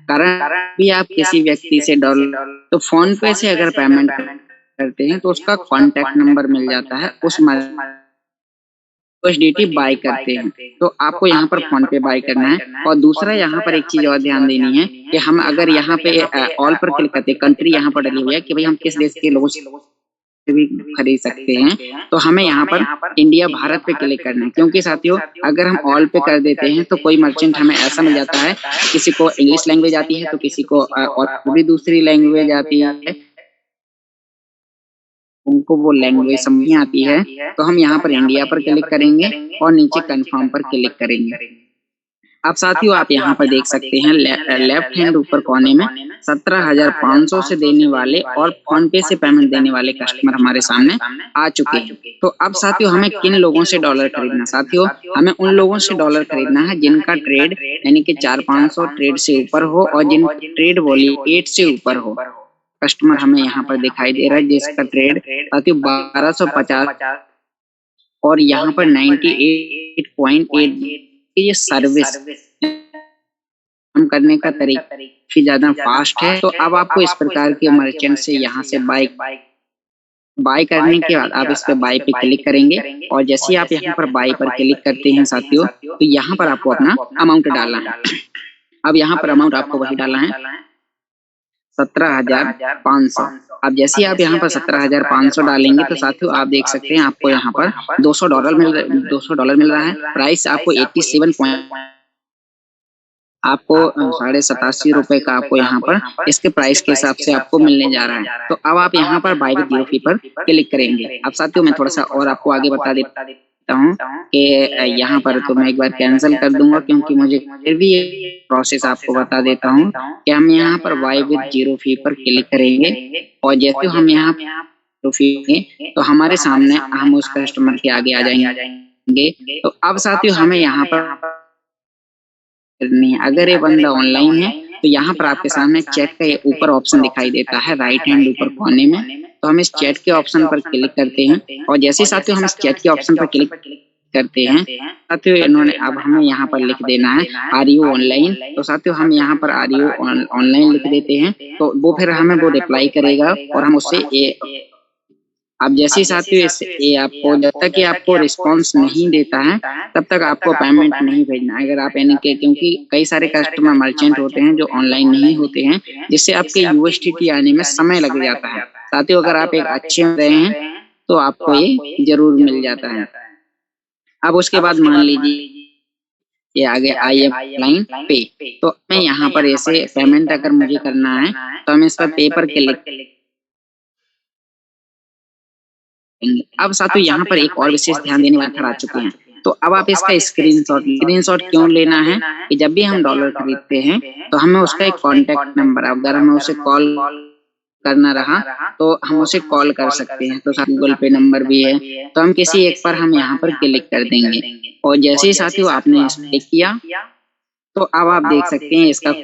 S2: कारण भी आप किसी व्यक्ति से डॉलर तो फोन पे से अगर पेमेंट करते हैं तो उसका कॉन्टेक्ट नंबर मिल जाता है, उस USDT बाय करते हैं। तो आपको यहाँ पर फोन पे बाय करना है। और दूसरा यहाँ पर एक चीज और ध्यान देनी है कि हम अगर यहाँ पे ऑल पर क्लिक करते हैं, कंट्री यहाँ पर डली हुई है कि भाई हम किस देश के लोगों से से भी खरीद सकते हैं। तो हमें यहाँ पर इंडिया भारत पे क्लिक करना है, क्योंकि साथियों अगर हम ऑल पे कर देते हैं तो कोई मर्चेंट हमें ऐसा मिल जाता है, किसी को इंग्लिश लैंग्वेज आती है तो किसी को और भी दूसरी लैंग्वेज आती है, उनको वो लैंग्वेज समझ नहीं आती है। तो हम यहाँ पर इंडिया पर क्लिक करेंगे और नीचे कंफर्म पर क्लिक करेंगे। अब साथियों आप यहाँ पर देख सकते हैं लेफ्ट हैंड ऊपर कोने में 17,500 से देने वाले और फोन पे से पेमेंट देने वाले कस्टमर हमारे सामने आ चुके हैं। तो अब साथियों हमें किन लोगों से डॉलर खरीदना? साथियों हमें उन लोगों से डॉलर खरीदना है जिनका ट्रेड यानी कि 400-500 ट्रेड से ऊपर हो और जिन ट्रेड वॉल्यूम 8 से ऊपर हो। कस्टमर हमें यहाँ पर दिखाई दे रहा है जिसका ट्रेड साथियों 1250 और यहाँ पर 98.8 ये सर्विस हम करने का तरीका काफी ज्यादा फास्ट है। तो अब आपको इस प्रकार के मर्चेंट से यहाँ से बाय करने के बाद आप इस पे बाय पे क्लिक करेंगे और जैसे आप यहाँ पर बाय पर क्लिक करते हैं साथियों तो यहाँ पर आपको अपना अमाउंट डालना है। अब यहाँ पर अमाउंट आपको वही डालना है 17,500। अब जैसे आप यहाँ पर 17,500 डालेंगे तो साथियों आप देख सकते हैं आपको यहाँ पर $200 मिल रहा है। प्राइस आपको 87 आपको 87.5 रुपए का आपको यहाँ पर इसके प्राइस के हिसाब से आपको मिलने जा रहा है। तो अब आप यहाँ पर बाय विद जीरो फी पर क्लिक करेंगे। अब साथियों मैं थोड़ा सा और आपको आगे बता देता हूँ कि यहाँ पर तो मैं एक बार कैंसिल कर दूंगा क्योंकि मुझे फिर भी ये प्रोसेस आपको बता देता हूँ कि हम यहाँ पर बाय विद जीरो फी पर क्लिक करेंगे और जैसे हम यहाँ जीरो फी तो हमारे सामने हम उस कस्टमर के आगे आ जाएंगे। तो अब साथियों हमें यहाँ पर नहीं, अगर ये बंदा ऑनलाइन है तो यहाँ पर आपके सामने चैट का ये ऊपर ऑप्शन दिखाई देता है राइट हैंड ऊपर कोने में। तो हम इस चैट के ऑप्शन पर क्लिक करते हैं और जैसे ही साथियों हम इस चैट के ऑप्शन पर क्लिक करते हैं साथियों इन्होंने अब हमें यहाँ पर लिख देना है आर यू ऑनलाइन। तो साथियों हम यहाँ पर आर यू ऑनलाइन लिख देते हैं तो वो फिर हमें वो रिप्लाई करेगा और हम उससे अब जैसे ही साथियों ये आपको जब तक ये आपको रिस्पांस नहीं देता है तब तक आपको पेमेंट नहीं भेजना। अगर आप यानी कि क्योंकि कई सारे कस्टमर मर्चेंट होते हैं जो ऑनलाइन नहीं होते हैं जिससे आपके यूएसडीटी आने में समय लग जाता है। साथियों अगर आप एक अच्छे में रहे हैं तो आपको ये जरूर मिल जाता है। अब उसके बाद मान लीजिए ये आगे आई लाइन पे तो मैं यहाँ पर ऐसे पेमेंट अगर मुझे करना है तो हम इस पर पे पर क्लिक। अब साथियों यहाँ पर एक और विशेष ध्यान देने वाले आ चुके हैं। तो अब आप इसका स्क्रीनशॉट क्यों लेना है कि जब भी हम डॉलर खरीदते हैं तो हमें उसका एक कॉन्टेक्ट नंबर अगर हमें उसे कॉल करना रहा तो हम उसे कॉल कर सकते हैं। तो गूगल पे नंबर भी है तो हम किसी एक पर हम यहाँ पर क्लिक कर देंगे और जैसे ही साथियों आपने इस क्लिक किया तो अब आप देख सकते हैं इसका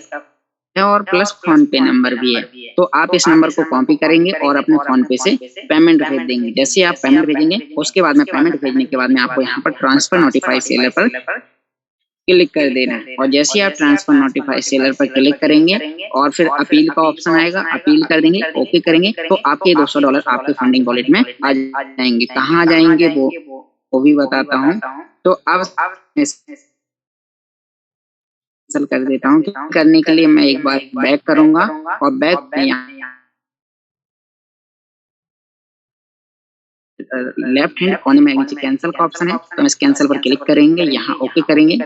S2: और प्लस फोन पे नंबर भी है। तो आप इस नंबर को कॉपी करेंगे और अपने फोन पे से पेमेंट भेज देंगे। जैसे आप पेमेंट भेजेंगे उसके बाद में पेमेंट भेजने के बाद में आपको यहाँ पर ट्रांसफर नोटिफाई सेलर पर क्लिक कर देना है और जैसे आप ट्रांसफर नोटिफाई सेलर पर क्लिक करेंगे और फिर अपील का ऑप्शन आएगा, अपील कर देंगे, ओके करेंगे तो आपके $200 आपके फंडिंग वॉलेट में आ जाएंगे। कहाँ आ जाएंगे वो भी बताता हूँ। तो अब कैंसिल कर देता हूँ। करने के लिए मैं एक बार बैक करूंगा और बैक लेफ्ट हैंड कोने में नीचे कैंसिल का ऑप्शन है तो हम इस कैंसिल पर क्लिक करेंगे, यहाँ ओके करेंगे।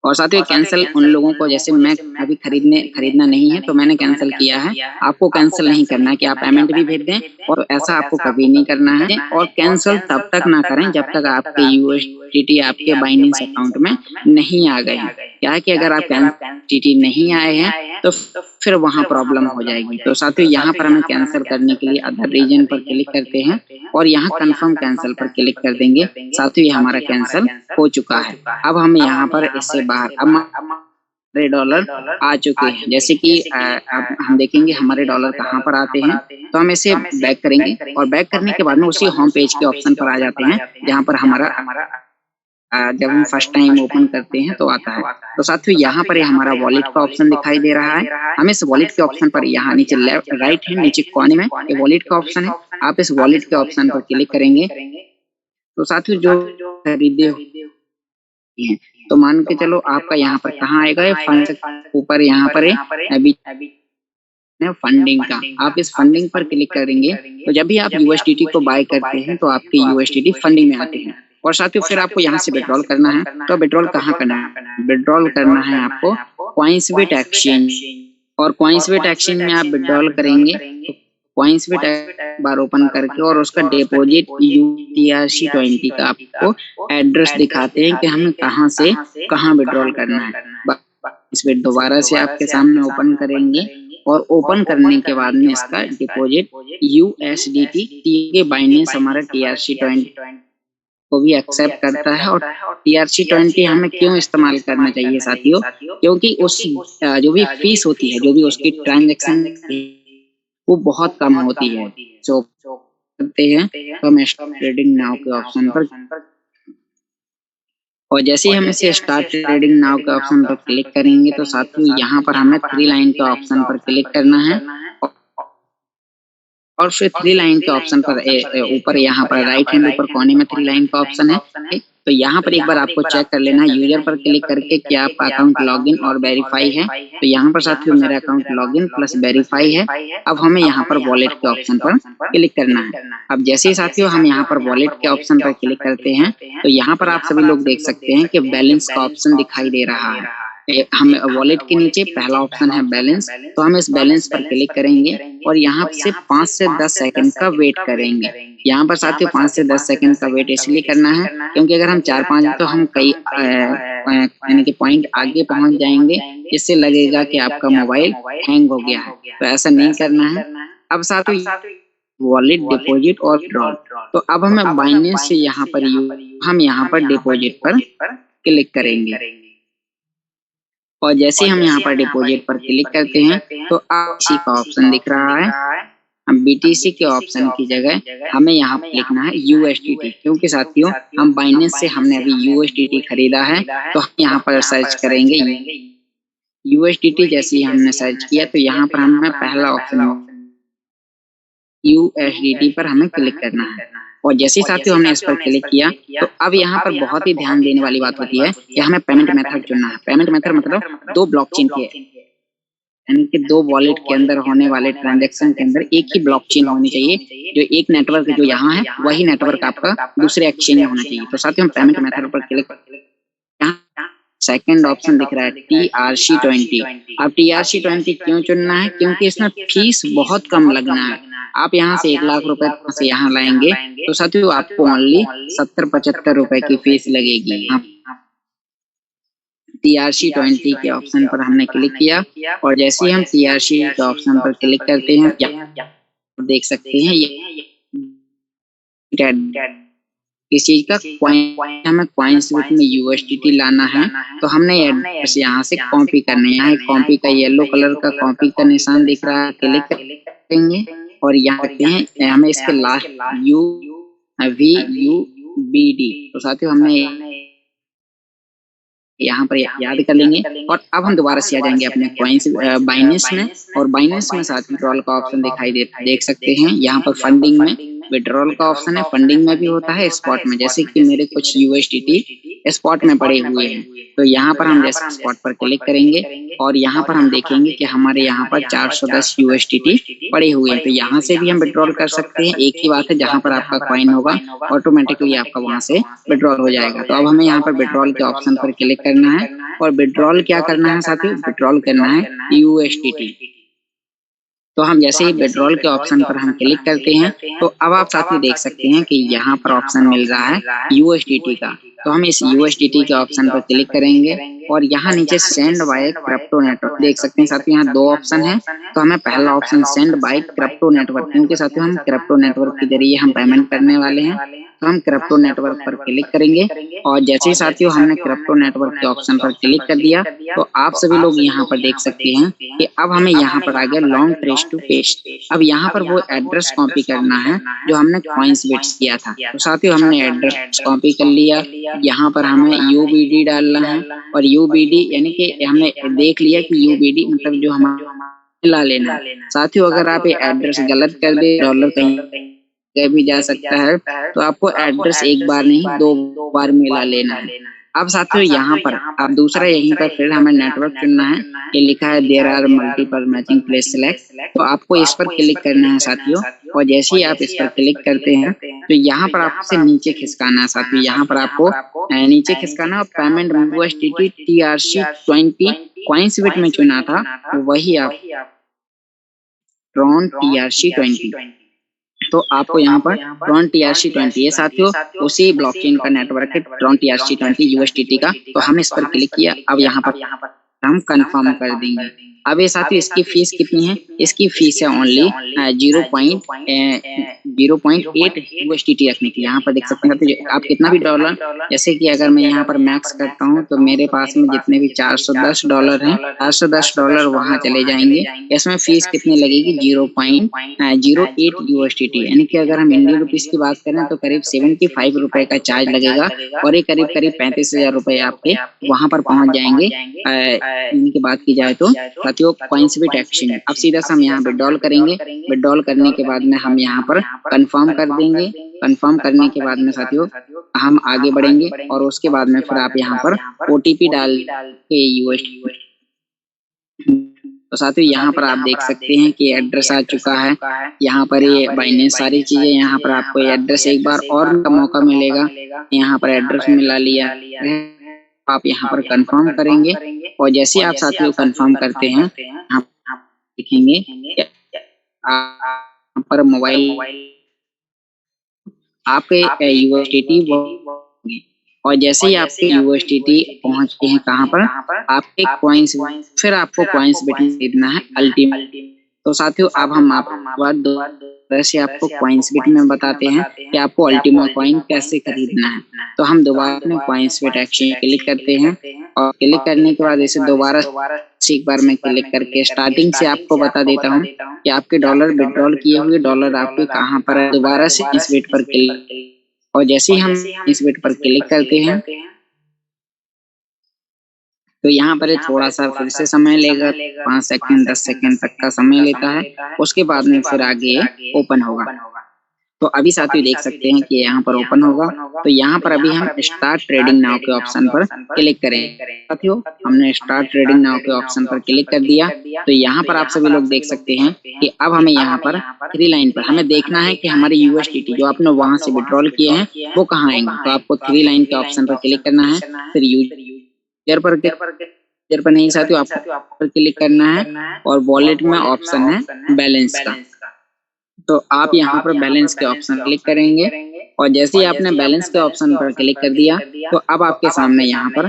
S2: और साथियों कैंसिल उन लोगों को जैसे मैं अभी खरीदना नहीं है तो मैंने कैंसिल किया है। आपको कैंसिल नहीं करना है कि आप पेमेंट भी भेज दें और ऐसा आपको कभी नहीं करना है। और कैंसिल तब तक ना करें जब तक आपके यूएसडीटी आपके बाइनेंस अकाउंट में नहीं आ गए। क्या है कि अगर आप यूएसडीटी नहीं आए हैं तो फिर वहां प्रॉब्लम हो जाएगी। तो साथियों यहाँ पर हमें कैंसिल करने के लिए अदर रीजन पर क्लिक करते हैं और यहाँ कंफर्म कैंसिल पर क्लिक कर देंगे। साथियों ये हमारा कैंसिल हो चुका है। अब हम यहाँ पर इससे बाहर अब हमारे डॉलर आ चुके हैं। जैसे कि अब हम देखेंगे हमारे डॉलर कहाँ पर आते हैं तो हम इसे बैक करेंगे और बैक करने के बाद में उसी होम पेज के ऑप्शन पर आ जाते हैं जहाँ पर हमारा जब हम फर्स्ट टाइम ओपन करते हैं तो आता है। तो साथियों यहाँ पर हमारा वॉलेट का ऑप्शन दिखाई दे रहा है। हम इस वॉलेट के ऑप्शन पर यहाँ नीचे लेफ्ट राइट हैंड नीचे कोने में ये वॉलेट का ऑप्शन है। आप इस वॉलेट के ऑप्शन पर क्लिक करेंगे तो साथियों जो खरीदे हैं तो मान के चलो आपका यहाँ पर कहाँ आएगा ये फंड ऊपर यहाँ पर है है फंडिंग का। आप इस फंडिंग पर क्लिक करेंगे तो जब भी आप यूएसडीटी को बाय करते हैं तो आपके यूएसडीटी फंडिंग में आते हैं। और साथियों फिर आपको यहाँ से विड्रॉल करना है। तो विड्रॉल कहाँ करना है? विड्रॉल करना है आपको कॉइन्सबिट एक्सचेंज, और कॉइन्सबिट एक्सचेंज में आप विड्रॉल करेंगे तो कॉइन्सबिट एक बार ओपन करके और उसका डिपॉजिट UTRC20 का आपको एड्रेस दिखाते हैं कि हमें कहाँ से कहाँ विड्रॉल करना है। इस पर दोबारा से आपके सामने ओपन करेंगे और ओपन करने के बाद में इसका डिपॉजिट USDT के बाइनेंस हमारा TRC20 को भी एक्सेप्ट करता है। और TRC20 हमें क्यों इस्तेमाल करना चाहिए साथियों? क्योंकि उस जो भी फीस होती है, जो भी उसकी ट्रांजैक्शन वो बहुत कम होती है। जो करते हैं तो हम ट्रेडिंग नाउ के ऑप्शन पर, और जैसे ही हम इसे स्टार्ट ट्रेडिंग नाउ के ऑप्शन पर क्लिक करेंगे तो साथियों यहाँ पर हमें 3 लाइन के ऑप्शन पर क्लिक करना है। और फिर 3 लाइन के ऑप्शन पर ऊपर यहाँ पर राइट हैंड ऊपर कोने में 3 लाइन का ऑप्शन है। तो यहाँ पर एक बार आपको चेक कर लेना है यूजर पर क्लिक करके क्या आपका अकाउंट लॉगिन और वेरीफाई है। तो यहाँ पर साथियों मेरा अकाउंट लॉगिन प्लस वेरीफाई है। अब हमें यहाँ पर वॉलेट के ऑप्शन पर क्लिक करना है। अब जैसे ही साथियों हम यहाँ पर वॉलेट के ऑप्शन पर क्लिक करते हैं तो यहाँ पर आप सभी लोग देख सकते हैं कि बैलेंस का ऑप्शन दिखाई दे रहा है। हम वॉलेट के नीचे पहला ऑप्शन है बैलेंस, तो हम इस बैलेंस पर क्लिक करेंगे और यहाँ से 5 से 10 सेकंड का वेट करेंगे। यहाँ पर साथियों 5 से 10 सेकंड का वेट इसलिए करना है क्योंकि अगर हम 4-5 तो हम कई यानी कि पॉइंट आगे पहुंच जाएंगे, इससे लगेगा कि आपका मोबाइल हैंग हो गया है। तो ऐसा नहीं करना है। अब साथियों वॉलेट डिपॉजिट और विड्रॉल, तो अब हमें बाइनेंस से यहाँ पर हम यहाँ पर डिपॉजिट पर क्लिक करेंगे। और जैसे हम यहाँ पर डिपॉजिट पर क्लिक करते हैं तो BTC का ऑप्शन दिख रहा है। हम BTC के ऑप्शन की जगह हमें यहाँ पर लिखना है USDT, क्योंकि साथियों हम बाइनेंस से हमने अभी USDT खरीदा है। तो हम यहाँ पर सर्च करेंगे USDT। जैसे ही हमने सर्च किया तो यहाँ पर हमें पहला ऑप्शन USDT पर हमें क्लिक करना है। और जैसे ही साथियों हमने इस पर क्लिक किया तो अब यहाँ पर बहुत ही ध्यान देने वाली बात होती है कि हमें पेमेंट मेथड चुनना है। पेमेंट मेथड मतलब 2 ब्लॉकचेन के, यानी कि 2 वॉलेट के अंदर होने वाले ट्रांजैक्शन के अंदर एक ही ब्लॉकचेन होनी चाहिए। जो एक नेटवर्क जो यहाँ है वही नेटवर्क आपका दूसरे एक्सचेंज में होना चाहिए। तो साथियों हम पेमेंट मेथड पर क्लिक, सेकंड ऑप्शन दिख रहा है TRC20। अब TRC20 क्यों चुनना है? क्योंकि इसमें फीस बहुत कम लगना है। आप यहाँ से 1 लाख रुपए से यहाँ लाएंगे तो साथियों आपको ओनली 70-75 रुपए की फीस लगेगी। TRC20 के ऑप्शन पर हमने क्लिक किया और जैसे ही हम TRC के ऑप्शन पर क्लिक करते हैं देख सकते हैं ये किस चीज का कॉइन, हमें कॉइन्सबिट में USDT लाना है। तो हमने एड्रेस यहाँ से कॉपी करना है। यहाँ कॉपी का येलो कलर का कॉपी का निशान दिख रहा है, क्लिक करेंगे और यहाँ रखते हैं हमें इसके लास्ट UVUBD। तो साथियों हमने यहाँ पर याद कर लेंगे। और अब हम दोबारा से आ जाएंगे अपने कॉइन्स बाइनेंस में, और बाइनेंस में साथ विड्रॉल का ऑप्शन दिखाई देख सकते हैं। यहाँ पर फंडिंग में विड्रॉल का ऑप्शन है, फंडिंग में भी होता है, स्पॉट में। जैसे कि मेरे कुछ USDT स्पॉट में पड़े हुए हैं तो यहाँ पर हम जैसे स्पॉट पर क्लिक करेंगे और यहाँ पर हम देखेंगे कि हमारे यहाँ पर 410 USDT पड़े हुए हैं। तो यहाँ से भी हम विड्रॉल कर सकते हैं। एक ही बात है, जहाँ पर आपका कॉइन होगा ऑटोमेटिकली आपका वहां से विड्रॉल हो जाएगा। तो अब हमें यहाँ पर विड्रॉल के ऑप्शन पर क्लिक करना है और विड्रॉल क्या करना है साथियों? विड्रॉल करना है USDT। तो हम जैसे ही विड्रॉल के ऑप्शन पर हम क्लिक करते हैं तो अब आप साथियों देख सकते हैं कि यहाँ पर ऑप्शन मिल रहा है USDT का। तो हम इस USDT के ऑप्शन पर क्लिक करेंगे और यहाँ नीचे सेंड बाय क्रिप्टो नेटवर्क देख सकते हैं साथियों। यहाँ 2 ऑप्शन है। तो हमें पहला option send by crypto network, क्योंकि साथियों हम क्रिप्टो नेटवर्क के जरिए हम पेमेंट करने वाले हैं। तो हम क्रिप्टो नेटवर्क पर क्लिक करेंगे और जैसे ही साथियों हमने क्रिप्टो नेटवर्क के ऑप्शन पर क्लिक कर दिया तो आप सभी लोग यहाँ पर देख सकते हैं कि अब हमें यहाँ पर आ गया लॉन्ग ट्रेस टू पेस्ट। अब यहाँ पर वो एड्रेस कॉपी करना है जो हमने कॉइन्सबिट किया था। तो साथियों हमने एड्रेस कॉपी कर लिया। यहाँ पर हमें UBD डालना है और UBD यानी कि हमने देख लिया कि UBD मतलब जो हमारा ला लेना है। साथियों अगर आप ये एड्रेस गलत कर दे, डॉलर कहीं भी जा सकता है, तो आपको एड्रेस एक बार नहीं 2 बार मिला लेना है। अब साथियों यहाँ पर अब दूसरा यहीं पर फिर हमें नेटवर्क चुनना है। ये लिखा है there are multiple matching place select, तो आपको इस पर क्लिक करना है साथियों। और जैसे ही आप इस पर क्लिक करते हैं तो यहाँ पर आपसे नीचे खिसकाना है साथियों। यहाँ पर आपको नीचे खिसकाना और payment USDT TRC20 coins bit में चुना था, वही आप ट्रॉन TRC20, तो आपको यहाँ पर ट्रॉन TRC20 ये साथियों उसी ब्लॉकचेन का नेटवर्क है ट्रॉन TRC20 USDT का। तो हम इस पर क्लिक किया, अब यहाँ पर हम कंफर्म कर देंगे। अब ये साथियों इसकी फीस कितनी है? इसकी फीस है ओनली 0.08 USDT रखने की। यहाँ पर देख सकते हैं तो आप कितना भी डॉलर, जैसे कि अगर मैं यहाँ पर मैक्स करता हूँ तो मेरे पास में जितने भी $410 हैं, $410 वहाँ चले जाएंगे। इसमें फीस कितनी लगेगी? 0.08 USDT, यानी कि अगर हम इंडियन रुपीस की बात करें तो करीब 75 रुपए का चार्ज लगेगा और ये करीब 35,000 रुपए आपके वहां पर पहुंच जाएंगे। इनकी बात की जाए तो साथियों कॉइन्स बिट एक्सचेंज। अब सीधा से हम यहाँ विड्रॉल करेंगे। विड्रॉल करने के बाद में हम यहाँ पर कंफर्म कर देंगे। कंफर्म करने के बाद में साथियों हम आगे बढ़ेंगे और उसके बाद में फिर आप यहाँ पर OTP डाल के USDT। तो साथियों यहाँ पर आप देख सकते हैं कि एड्रेस आ चुका है। यहाँ पर ये बाइनेंस सारी चीजें, यहाँ पर आपको ये एड्रेस एक बार और का मौका मिलेगा। यहाँ पर एड्रेस मिला लिया, आप यहाँ पर कंफर्म करेंगे और जैसे आप साथियों कंफर्म करते हैं आप देखेंगे यहाँ पर मोबाइल आपके USDT और जैसे ही आपके USDT पहुंचते हैं कहाँ पर आपके कॉइन्स, फिर आपको कॉइन्स बिट खरीदना है अल्टीमेट। तो साथियों अब हम दोबारा से आपको कॉइन्स बिट में बताते हैं कि आपको अल्टीमा कॉइन कैसे खरीदना है। तो हम दोबारा अपने कॉइन्स बिट एक्सचेंज क्लिक करते हैं और क्लिक करने के बाद इसे दोबारा एक बार मैं क्लिक करके स्टार्टिंग से आपको बता देता हूँ कि आपके डॉलर विड्रॉल किए हुए डॉलर आपके कहाँ पर है। दोबारा से इस बिट पर क्लिक और जैसे ही हम इस बिट पर क्लिक करते हैं तो यहाँ पर थोड़ा सा फिर से समय लेगा, 5 सेकंड 10 सेकंड तक का समय लेता है। उसके बाद में फिर आगे ओपन होगा। तो अभी साथियों देख सकते हैं कि यहाँ पर ओपन होगा। तो यहाँ पर अभी हम स्टार्ट ट्रेडिंग नाउ के ऑप्शन पर क्लिक करेंगे। साथियों हमने स्टार्ट ट्रेडिंग नाउ के ऑप्शन पर क्लिक कर दिया। तो यहाँ पर आप सभी लोग देख सकते हैं कि अब हमें यहाँ पर 3 लाइन पर हमें देखना है कि हमारे USDT जो आपने वहां से विड्रॉल किए हैं वो कहाँ आएंगे। तो आपको 3 लाइन के ऑप्शन पर क्लिक करना है, फिर यूजर पर नहीं साथियों आपको क्लिक करना है और वॉलेट में ऑप्शन है बैलेंस का। तो आप यहाँ पर बैलेंस के ऑप्शन क्लिक करेंगे और जैसे ही आपने बैलेंस के ऑप्शन पर क्लिक कर दिया तो अब आपके सामने यहाँ पर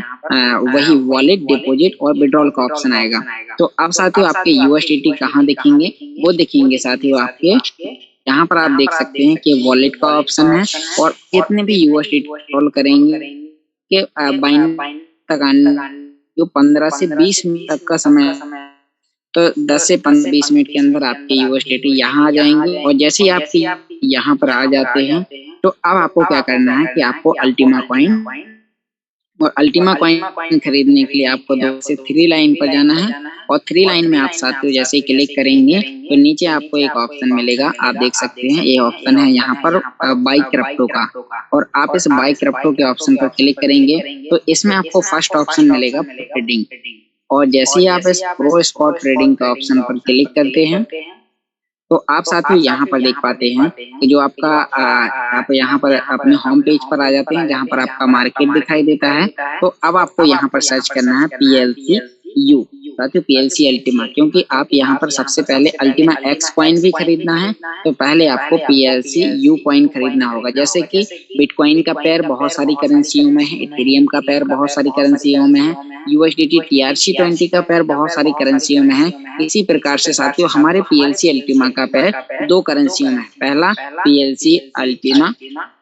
S2: वही वॉलेट, डिपॉजिट और विड्रॉल का ऑप्शन आएगा। तो अब साथियों आपके USDT कहाँ दिखेंगे? वो दिखेंगे साथियों आपके यहाँ पर आप देख सकते हैं कि वॉलेट का ऑप्शन है और कितने भी USDT विड्रॉल करेंगे कि बाइंड तक आने जो 15 से 20 मिनट तक का समय, तो 10 से 15-20 मिनट के अंदर आपके USDT यहाँ आ जाएंगे। और जैसे ही आपके यहाँ पर आ जाते हैं तो अब आपको क्या करना है कि आपको अल्टीमा कॉइन और अल्टीमा कॉइन खरीदने के लिए आपको 2 से 3 लाइन पर जाना है और 3 लाइन में आप साथियों जैसे ही क्लिक करेंगे तो नीचे आपको एक ऑप्शन मिलेगा। आप देख सकते हैं ये ऑप्शन है यहाँ पर बाई क्रिप्टो का, और आप इस बाई क्रिप्टो के ऑप्शन पर क्लिक करेंगे तो इसमें आपको फर्स्ट ऑप्शन मिलेगा ट्रेडिंग। और जैसे ही आप इस प्रो स्पॉट ट्रेडिंग का ऑप्शन पर क्लिक करते हैं तो आप साथियों यहाँ पर देख पाते हैं कि जो आपका आप यहाँ पर अपने होम पेज पर आ जाते हैं जहाँ पर आपका मार्केट दिखाई देता है। तो अब आपको यहाँ पर सर्च करना है PLCU साथियों, PLC अल्टीमा, क्योंकि आप यहाँ पर सबसे पहले अल्टीमा X कॉइन भी खरीदना है तो पहले आपको PLCU कॉइन खरीदना होगा। जैसे कि बिटकॉइन का पेयर बहुत सारी करेंसियों में है, इथेरियम का पेयर बहुत सारी करेंसियों में है, USDT TRC20 का पेयर बहुत सारी करेंसियों में है। इसी प्रकार से साथियों हमारे PLC अल्टीमा का पेयर 2 करेंसियों में है। पहला PLC अल्टीमा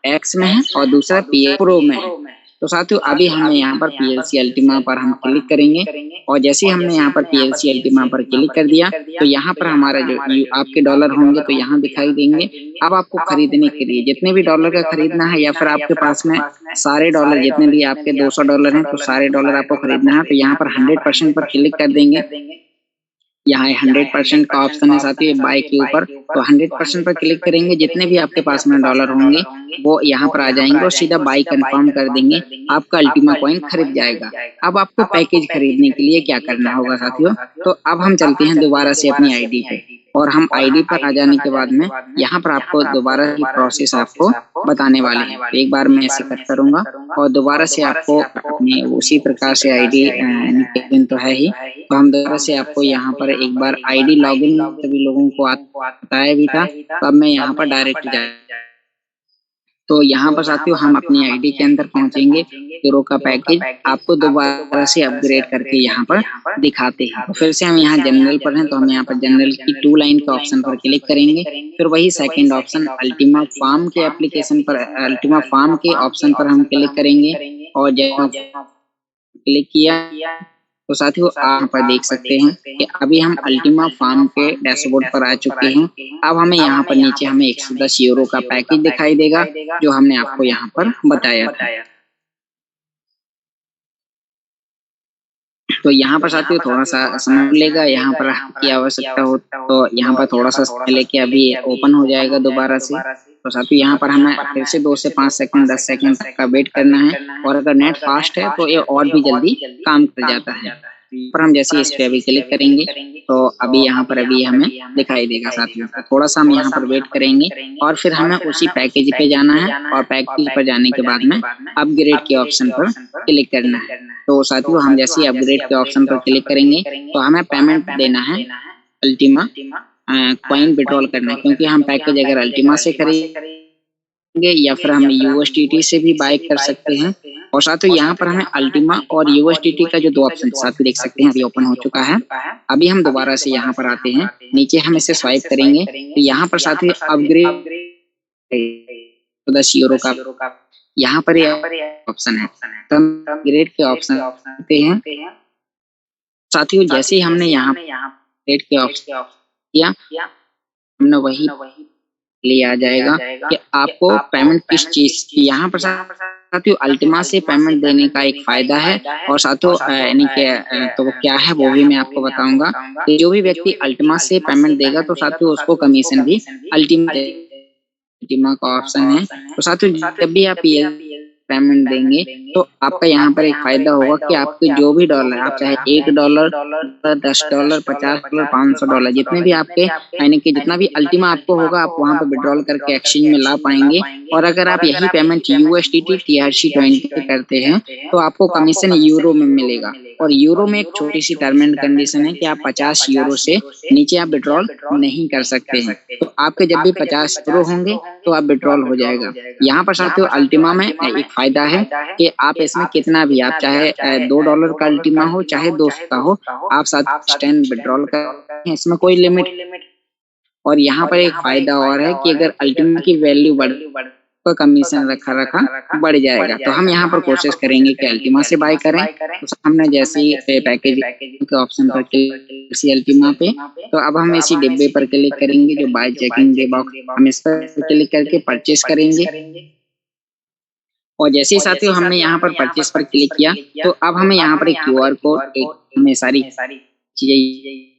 S2: X में है और दूसरा PLC प्रो में है। तो साथियों अभी हमें यहाँ पर PLC अल्टीमा पर हम क्लिक करेंगे और जैसे ही हमने यहाँ पर PLC अल्टीमा पर क्लिक कर दिया तो यहाँ पर हमारा जो आपके डॉलर होंगे तो यहाँ दिखाई देंगे। अब आपको खरीदने के लिए जितने भी डॉलर का खरीदना है या फिर आपके पास में सारे डॉलर जितने भी आपके 200 डॉलर हैं तो सारे डॉलर आपको खरीदना है तो यहाँ पर 100% पर क्लिक कर देंगे। यहाँ 100% का ऑप्शन है साथियों बाय के ऊपर, तो 100% पर क्लिक करेंगे, जितने भी आपके पास में डॉलर होंगे वो यहाँ पर आ जाएंगे और सीधा बाय कंफर्म कर देंगे, आपका अल्टीमा कॉइन खरीद जाएगा। अब आपको पैकेज खरीदने के लिए क्या करना होगा साथियों, तो अब हम चलते हैं दोबारा से अपनी आईडी पे, और हम आईडी पर आ जाने के बाद में यहाँ पर आपको दोबारा की प्रोसेस आपको बताने वाले हैं। तो एक बार मैं ऐसे कट करूंगा और दोबारा से आपको अपनी उसी प्रकार से आईडी तो है ही, तो हम दोबारा से आपको यहाँ पर एक बार आईडी लॉगिन सभी लोगों को बताया भी था, तो अब मैं यहाँ पर डायरेक्ट तो यहाँ पर साथियों हम अपनी आईडी के अंदर पहुंचेंगे, हीरो का पैकेज आपको दोबारा से अपग्रेड करके यहाँ पर दिखाते हैं। तो फिर से हम यहाँ जनरल पर हैं, तो हम यहाँ पर जनरल की 2 लाइन के ऑप्शन पर क्लिक करेंगे, फिर वही सेकंड ऑप्शन अल्टीमा फार्म के एप्लीकेशन पर, अल्टीमा फार्म के ऑप्शन पर हम क्लिक करेंगे, और जब क्लिक किया तो साथियों आप पर देख सकते हैं कि अभी हम अल्टीमा फार्म के डैशबोर्ड पर आ चुके हैं। अब हमें यहाँ पर नीचे हमें 110 यूरो का पैकेज दिखाई देगा जो हमने आपको यहाँ पर बताया था। तो यहाँ पर साथियों थोड़ा सा समय लेगा, यहाँ पर आपकी आवश्यकता हो तो यहाँ पर थोड़ा सा समय लेके अभी ओपन हो जाएगा दोबारा से। तो साथियों यहाँ पर हमें फिर से 2 से 5 सेकंड 10 सेकंड तक का वेट करना है, और अगर नेट फास्ट है तो ये और भी जल्दी काम कर जाता है। पर हम जैसे इस पे अभी क्लिक करेंगे तो अभी यहाँ पर अभी हमें दिखाई देगा साथियों। तो थोड़ा सा हम यहाँ पर वेट करेंगे और फिर हमें उसी पैकेज पे जाना है, और पैकेज पर जाने के बाद में अपग्रेड के ऑप्शन पर क्लिक करना है। तो साथियों हम जैसे अपग्रेड के ऑप्शन पर क्लिक करेंगे तो हमें पेमेंट देना है अल्टीमा कॉइन विड्रॉल करना है, क्योंकि हम पैकेज अगर अल्टीमा से करेंगे या फिर हम यूएसडीटी से भी बाय कर सकते हैं। और साथियों यहाँ पर हमें अल्टीमा और यूएसडीटी का जो 2 ऑप्शन साथ देख सकते हैं अभी ओपन हो चुका है। अभी हम दोबारा से यहाँ पर आते हैं, नीचे हम इसे स्वाइप करेंगे तो यहाँ पर साथियों अपग्रेड 10 यूरो का यहाँ पर ऑप्शन है, तो हम अपग्रेड के ऑप्शन आते हैं। साथियों जैसे ही हमने यहाँ अपग्रेड के ऑप्शन किया हमने वही लिए आ जाएगा कि आपको पेमेंट किस चीज की। यहाँ पर साथियों अल्टीमा से पेमेंट देने का एक फायदा है, और साथियों यानी कि तो वो क्या है वो भी मैं आपको बताऊंगा कि जो भी व्यक्ति अल्टीमा से पेमेंट देगा तो साथियों उसको कमीशन भी अल्टीमा का ऑप्शन है। तो साथियों जब भी आप ये पेमेंट देंगे तो आपका यहाँ पर एक फायदा होगा कि आपके जो भी डॉलर, आप चाहे $1, $10, $50, $500 जितने भी आपके यानी कि जितना भी अल्टीमा आपको होगा आप वहाँ पर विड्रॉल करके एक्सचेंज में ला पाएंगे। और अगर आप यही पेमेंट यूएसडीटी TRC20 पे करते हैं तो आपको कमीशन यूरो में मिलेगा, और यूरो में एक छोटी सी टर्म एंड कंडीशन है कि आप 50 यूरो से नीचे आप विड्रॉल नहीं कर सकते हैं। तो आपके जब भी 50 यूरो होंगे तो आप विड्रॉल हो जाएगा। यहाँ पर साथियों अल्टीमा में एक फायदा है कि आप इसमें कितना भी, आप चाहे $2 का अल्टीमा हो चाहे 200 का हो, आप साथ स्टैंड विड्रॉल करें, इसमें कोई लिमिट। और यहाँ पर एक फायदा और है कि अगर अल्टीमा की वैल्यू बढ़ तो कमीशन रखा बढ़ जाएगा। तो हम यहाँ पर कोशिश करेंगे कि अल्टीमा से बाय करें। तो हमने जैसे ही पैकेज के ऑप्शन पर क्लिक अल्टीमा पे, तो अब हम इसी डिब्बे पर क्लिक करेंगे जो बाय चेकिंग के बॉक्स, हम इस पर क्लिक करके परचेस करेंगे। और जैसे ही साथियों हमने यहाँ पर परचेस पर क्लिक किया तो अब हमें यहाँ पर एक QR कोड, एक हमें सारी चीजें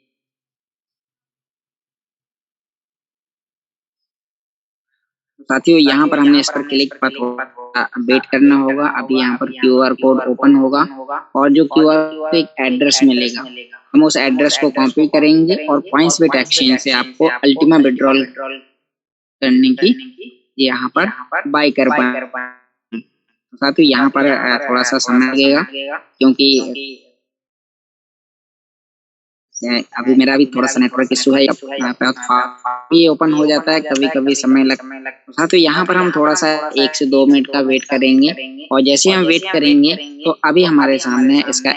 S2: साथियों यहाँ पर हमने इस पर क्लिक पर थोड़ा वेट करना होगा। अभी यहाँ पर QR कोड ओपन होगा और जो QR एक एड्रेस मिलेगा, हम उस एड्रेस को कॉपी करेंगे और PointsBet एक्सचेंज से आपको अल्टीमा विड्रॉल करने की यहाँ पर बाय कर पाएंगे। साथियों यहाँ पर थोड़ा सा समय लगेगा क्योंकि अभी मेरा भी थोड़ा सा नेटवर्क इशू है, ये ओपन हो जाता है, कभी कभी समय लगता है। हाँ तो यहाँ पर हम थोड़ा सा 1 से 2 मिनट का वेट करेंगे, और जैसे हम वेट करेंगे तो अभी हमारे सामने इसका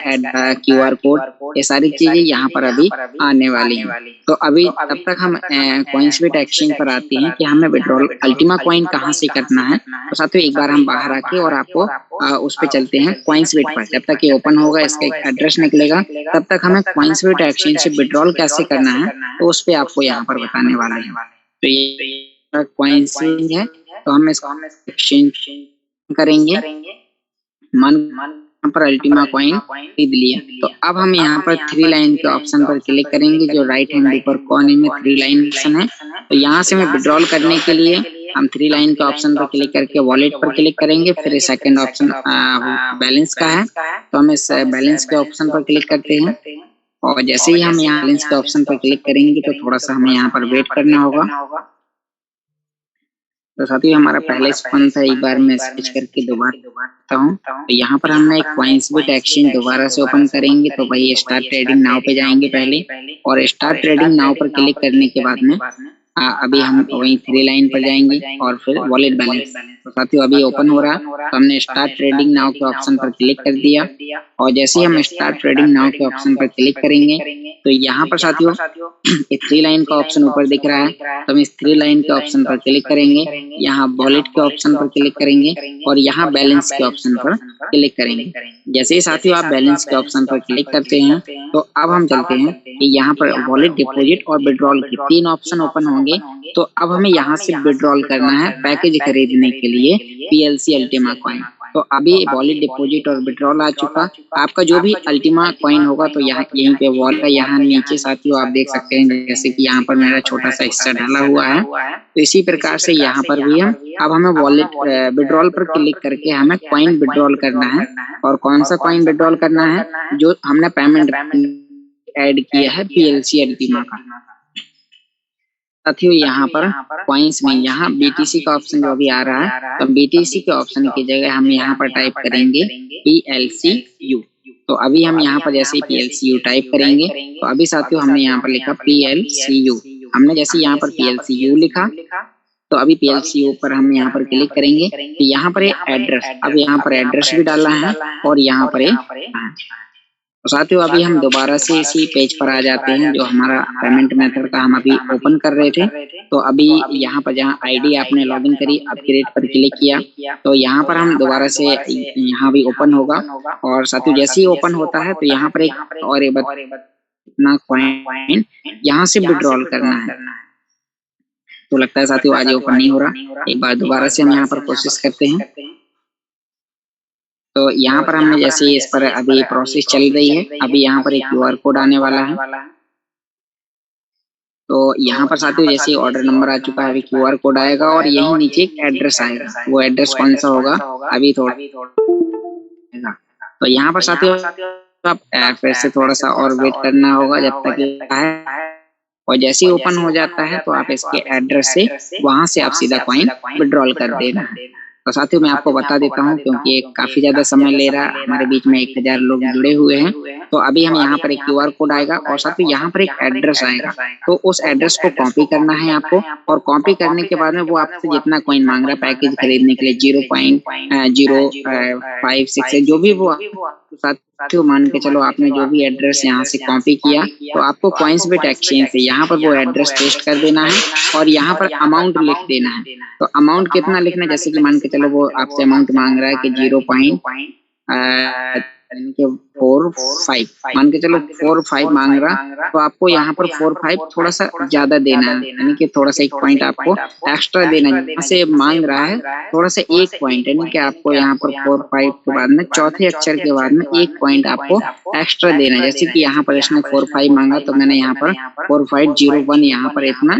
S2: QR कोड, ये सारी चीजें यहाँ पर अभी आने वाली हैं। तो अभी तब तक हम PointsBet एक्सचेंज पर आते हैं कि हमें विड्रॉल अल्टीमा कॉइन कहाँ से करना है। तो साथियों एक बार हम बाहर आके और आपको उस पर चलते हैं PointsBet पर। जब तक ये ओपन होगा इसका एक एड्रेस निकलेगा, तब तक हमें PointsBet एक्सचेंज से विड्रॉल कैसे करना है तो उस पे आपको यहाँ पर बताने वाले हैं। तो ये PointsBet है, तो हम इसको एक्सचेंज करेंगे। मान यहाँ पर अल्टीमा कॉइन खरीद लिया। तो अब हम यहाँ पर 3 लाइन के ऑप्शन पर क्लिक करेंगे, जो राइट हैंड ऊपर कोने में 3 लाइन ऑप्शन है। तो यहाँ से मैं विड्रॉल करने के लिए हम 3 लाइन के ऑप्शन पर क्लिक करके वॉलेट पर क्लिक करेंगे। फिर सेकंड ऑप्शन बैलेंस का है, तो हम इस बैलेंस के ऑप्शन पर क्लिक करते हैं। और जैसे ही हम यहाँ बैलेंस के ऑप्शन पर क्लिक करेंगे तो थोड़ा सा हमें यहाँ पर वेट करना होगा। तो साथियों हमारा पहले स्पन था, एक बार मैं स्विच करके दोबारा करता हूँ। तो यहाँ पर हमने एक कॉइन्सबिट एक्सचेंज दोबारा से ओपन करेंगे। तो भाई स्टार्ट ट्रेडिंग नाउ पे जाएंगे पहले, और स्टार्ट ट्रेडिंग नाउ पर क्लिक करने के बाद में अभी हम वही 3 लाइन पर जाएंगे और फिर वॉलेट बैलेंस। तो साथियों अभी ओपन हो रहा, तो हमने स्टार्ट ट्रेडिंग नाउ के ऑप्शन पर क्लिक कर दिया। और जैसे ही हम स्टार्ट ट्रेडिंग नाउ के ऑप्शन पर क्लिक करेंगे तो यहाँ पर साथियों 3 लाइन का ऑप्शन ऊपर दिख रहा है, तो हम इस 3 लाइन के ऑप्शन पर क्लिक करेंगे। यहाँ वॉलेट के ऑप्शन पर क्लिक करेंगे और यहाँ बैलेंस के ऑप्शन पर क्लिक करेंगे। जैसे ही साथियों आप बैलेंस के ऑप्शन पर क्लिक करते हैं तो अब हम चलते हैं कि यहाँ पर वॉलेट, डिपॉजिट और विड्रॉल के 3 ऑप्शन ओपन होंगे। तो अब हमें यहाँ से विड्रॉल करना है पैकेज खरीदने के लिए PLC अल्टीमा कॉइन। तो अभी वॉलेट, डिपॉजिट और विड्रॉल आ चुका। आपका जो भी अल्टीमा कॉइन होगा तो यहाँ यहीं पे वॉलेट का यहाँ नीचे साथियों आप देख सकते हैं, जैसे कि यहाँ पर मेरा छोटा सा हिस्सा डाला हुआ है। तो इसी प्रकार से यहाँ पर भी हम अब हमें वॉलेट विड्रॉल पर क्लिक करके हमें कॉइन विड्रॉल करना है। और कौन सा कॉइन विड्रॉल करना है? जो हमने पेमेंट ऐड किया है PLC अल्टीमा का। साथियों यहाँ पर कॉइन्स में यहाँ BTC का ऑप्शन जो अभी आ रहा है, तो BTC के ऑप्शन की जगह हम यहाँ पर टाइप करेंगे PLCU। तो अभी हम यहाँ पर जैसे PLCU टाइप करेंगे तो अभी साथियों हमने यहाँ पर लिखा PLCU। हमने जैसे यहाँ पर PLCU लिखा तो अभी PLCU पर हम यहाँ पर क्लिक करेंगे। तो यहाँ पर एड्रेस, अब यहाँ पर एड्रेस भी डालना है और यहाँ पर तो साथियों अभी हम दोबारा से इसी पेज पर आ जाते हैं जो हमारा पेमेंट मेथड का हम अभी ओपन कर रहे थे। तो अभी यहाँ पर जहाँ आईडी आपने लॉगिन करी, अपग्रेड पर क्लिक किया तो यहाँ पर हम दोबारा से यहाँ भी ओपन होगा। और साथियों जैसे ही ओपन होता है तो यहाँ पर एक और अपना कॉइन यहाँ से विड्रॉल करना है। तो लगता है साथियों आज ओपन नहीं हो रहा, एक बार दोबारा से हम यहाँ पर कोशिश करते हैं। तो यहाँ पर हमने जैसे इस पर अभी प्रोसेस चल रही है, अभी यहाँ पर एक QR कोड आने वाला है। तो यहाँ पर साथियों जैसे ऑर्डर नंबर आ चुका है, अभी QR कोड आएगा और यही नीचे एक एड्रेस आएगा। वो एड्रेस कौन सा होगा अभी थोड़ा, तो यहाँ पर साथियों आप फिर से थोड़ा सा और वेट करना होगा जब तक है। और जैसे ही ओपन हो जाता है तो आप इसके एड्रेस से वहां से आप सीधा कॉइन विड्रॉल कर देना है। तो साथियों मैं आपको बता देता हूं क्योंकि काफी ज्यादा समय ले रहा है, हमारे बीच में 1000 लोग जुड़े हुए हैं। तो अभी हम यहाँ पर एक QR कोड आएगा और साथियों यहाँ पर एक एड्रेस आएगा। तो उस एड्रेस को कॉपी करना है आपको, और कॉपी करने के बाद में वो आपसे जितना कॉइन मांग रहा है पैकेज खरीदने के लिए 0.056 जो भी वो साथियों मान के चलो आपने जो भी एड्रेस यहाँ से कॉपी किया तो आपको कॉइन्सबिट एक्सचेंज से यहाँ पर वो एड्रेस पेस्ट कर देना है और यहाँ पर अमाउंट लिख देना है। तो अमाउंट कितना लिखना है, जैसे कि मान के चलो वो आपसे अमाउंट मांग रहा है कि 0.45 मान के चलो 45 मांग रहा, तो आपको यहाँ पर 45 थोड़ा सा ज्यादा देना है, यानी कि थोड़ा सा 1 पॉइंट आपको एक्स्ट्रा देना है। यहाँ से मांग रहा है थोड़ा सा 1 पॉइंट, यानी कि आपको यहाँ पर 45 के बाद में चौथे अक्षर के बाद में 1 पॉइंट आपको एक्स्ट्रा देना है। जैसे कि यहाँ पर इसने 45 मांगा तो मैंने यहाँ पर 4501 यहाँ पर इतना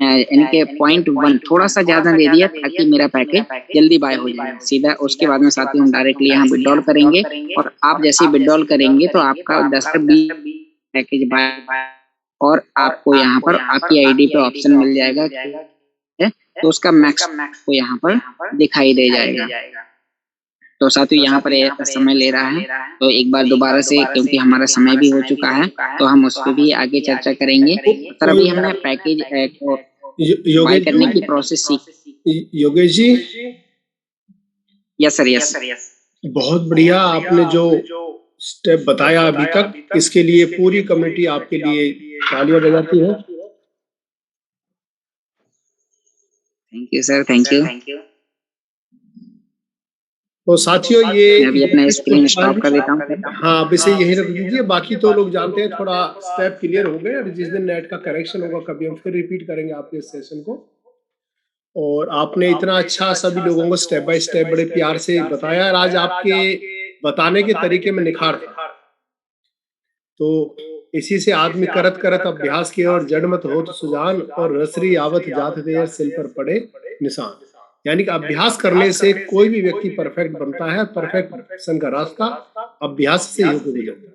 S2: यानी कि 0.1 थोड़ा सा ज्यादा दे दिया ताकि मेरा पैकेज जल्दी बाय हो जाए सीधा। उसके बाद में साथियों हम डायरेक्टली यहाँ विड्रॉल करेंगे और आप जैसे विड्रॉल करेंगे तो आपका 10 से 20 पैकेज बाय और आपको यहाँ पर आपकी आईडी पे ऑप्शन मिल जाएगा तो उसका मैक्स को यहाँ पर दिखाई दे जाएगा। तो साथियों यहाँ पर समय ले रहा है, तो एक बार दोबारा से क्योंकि हमारा समय भी हो चुका है तो हम उस पर भी आगे चर्चा करेंगे। सर अभी हमने पैकेज को बाय करने की प्रोसेस सीखी।
S1: Yogesh ji
S2: yes sir, yes
S1: बहुत बढ़िया, आपने जो स्टेप बताया अभी तक, इसके लिए पूरी कमेटी आपके लिए तालियां बजाती है।
S2: Thank you sir, thank you.
S1: तो साथियों ये
S2: अभी अपना स्क्रीन स्टॉप कर देता हूँ।
S1: हाँ अब इसे यही रख दीजिए, बाकी तो लोग जानते हैं, थोड़ा स्टेप क्लियर हो गए और जिस दिन नेट का करेक्शन होगा कभी हम फिर रिपीट करेंगे आपके इस सेशन को। और आपने इतना अच्छा सभी लोगों को स्टेप बाय स्टेप बड़े प्यार से बताया और आज आपके बताने के तरीके में निखार था। तो इसी से आदमी करत करत अभ्यास किए और जड़ मत हो तो सुजान और रसरी आवत जात देर सिल पर पड़े निशान। यानी कि अभ्यास करने से कोई भी व्यक्ति परफेक्ट बनता है। परफेक्शन का रास्ता अभ्यास से ही होकर गुजरता है।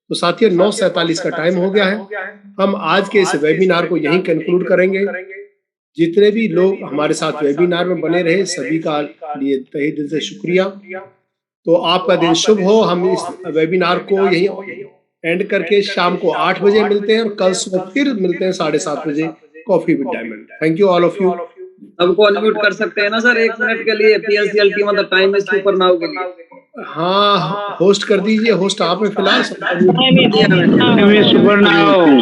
S1: तो साथियों 9:47 का टाइम हो गया है। हम आज के इस वेबिनार को यहीं कंक्लूड करेंगे। जितने भी लोग हमारे साथ वेबिनार में बने रहे सभी का लिए तहे दिल से शुक्रिया। तो आपका दिन शुभ हो। हम इस वेबिनार को यहीं एंड करके शाम को 8 बजे मिलते हैं और कल सुबह फिर मिलते हैं 7:30 बजे coffee with diamond. Thank you all of you.
S4: सबको अनम्यूट कर सकते हैं ना सर 1 मिनट के लिए? पीएलसीएल टीम मतलब टाइम इज सुपर नाउ के लिए।
S1: हाँ होस्ट कर दीजिए। होस्ट आप हैं फिलहाल।
S5: Super now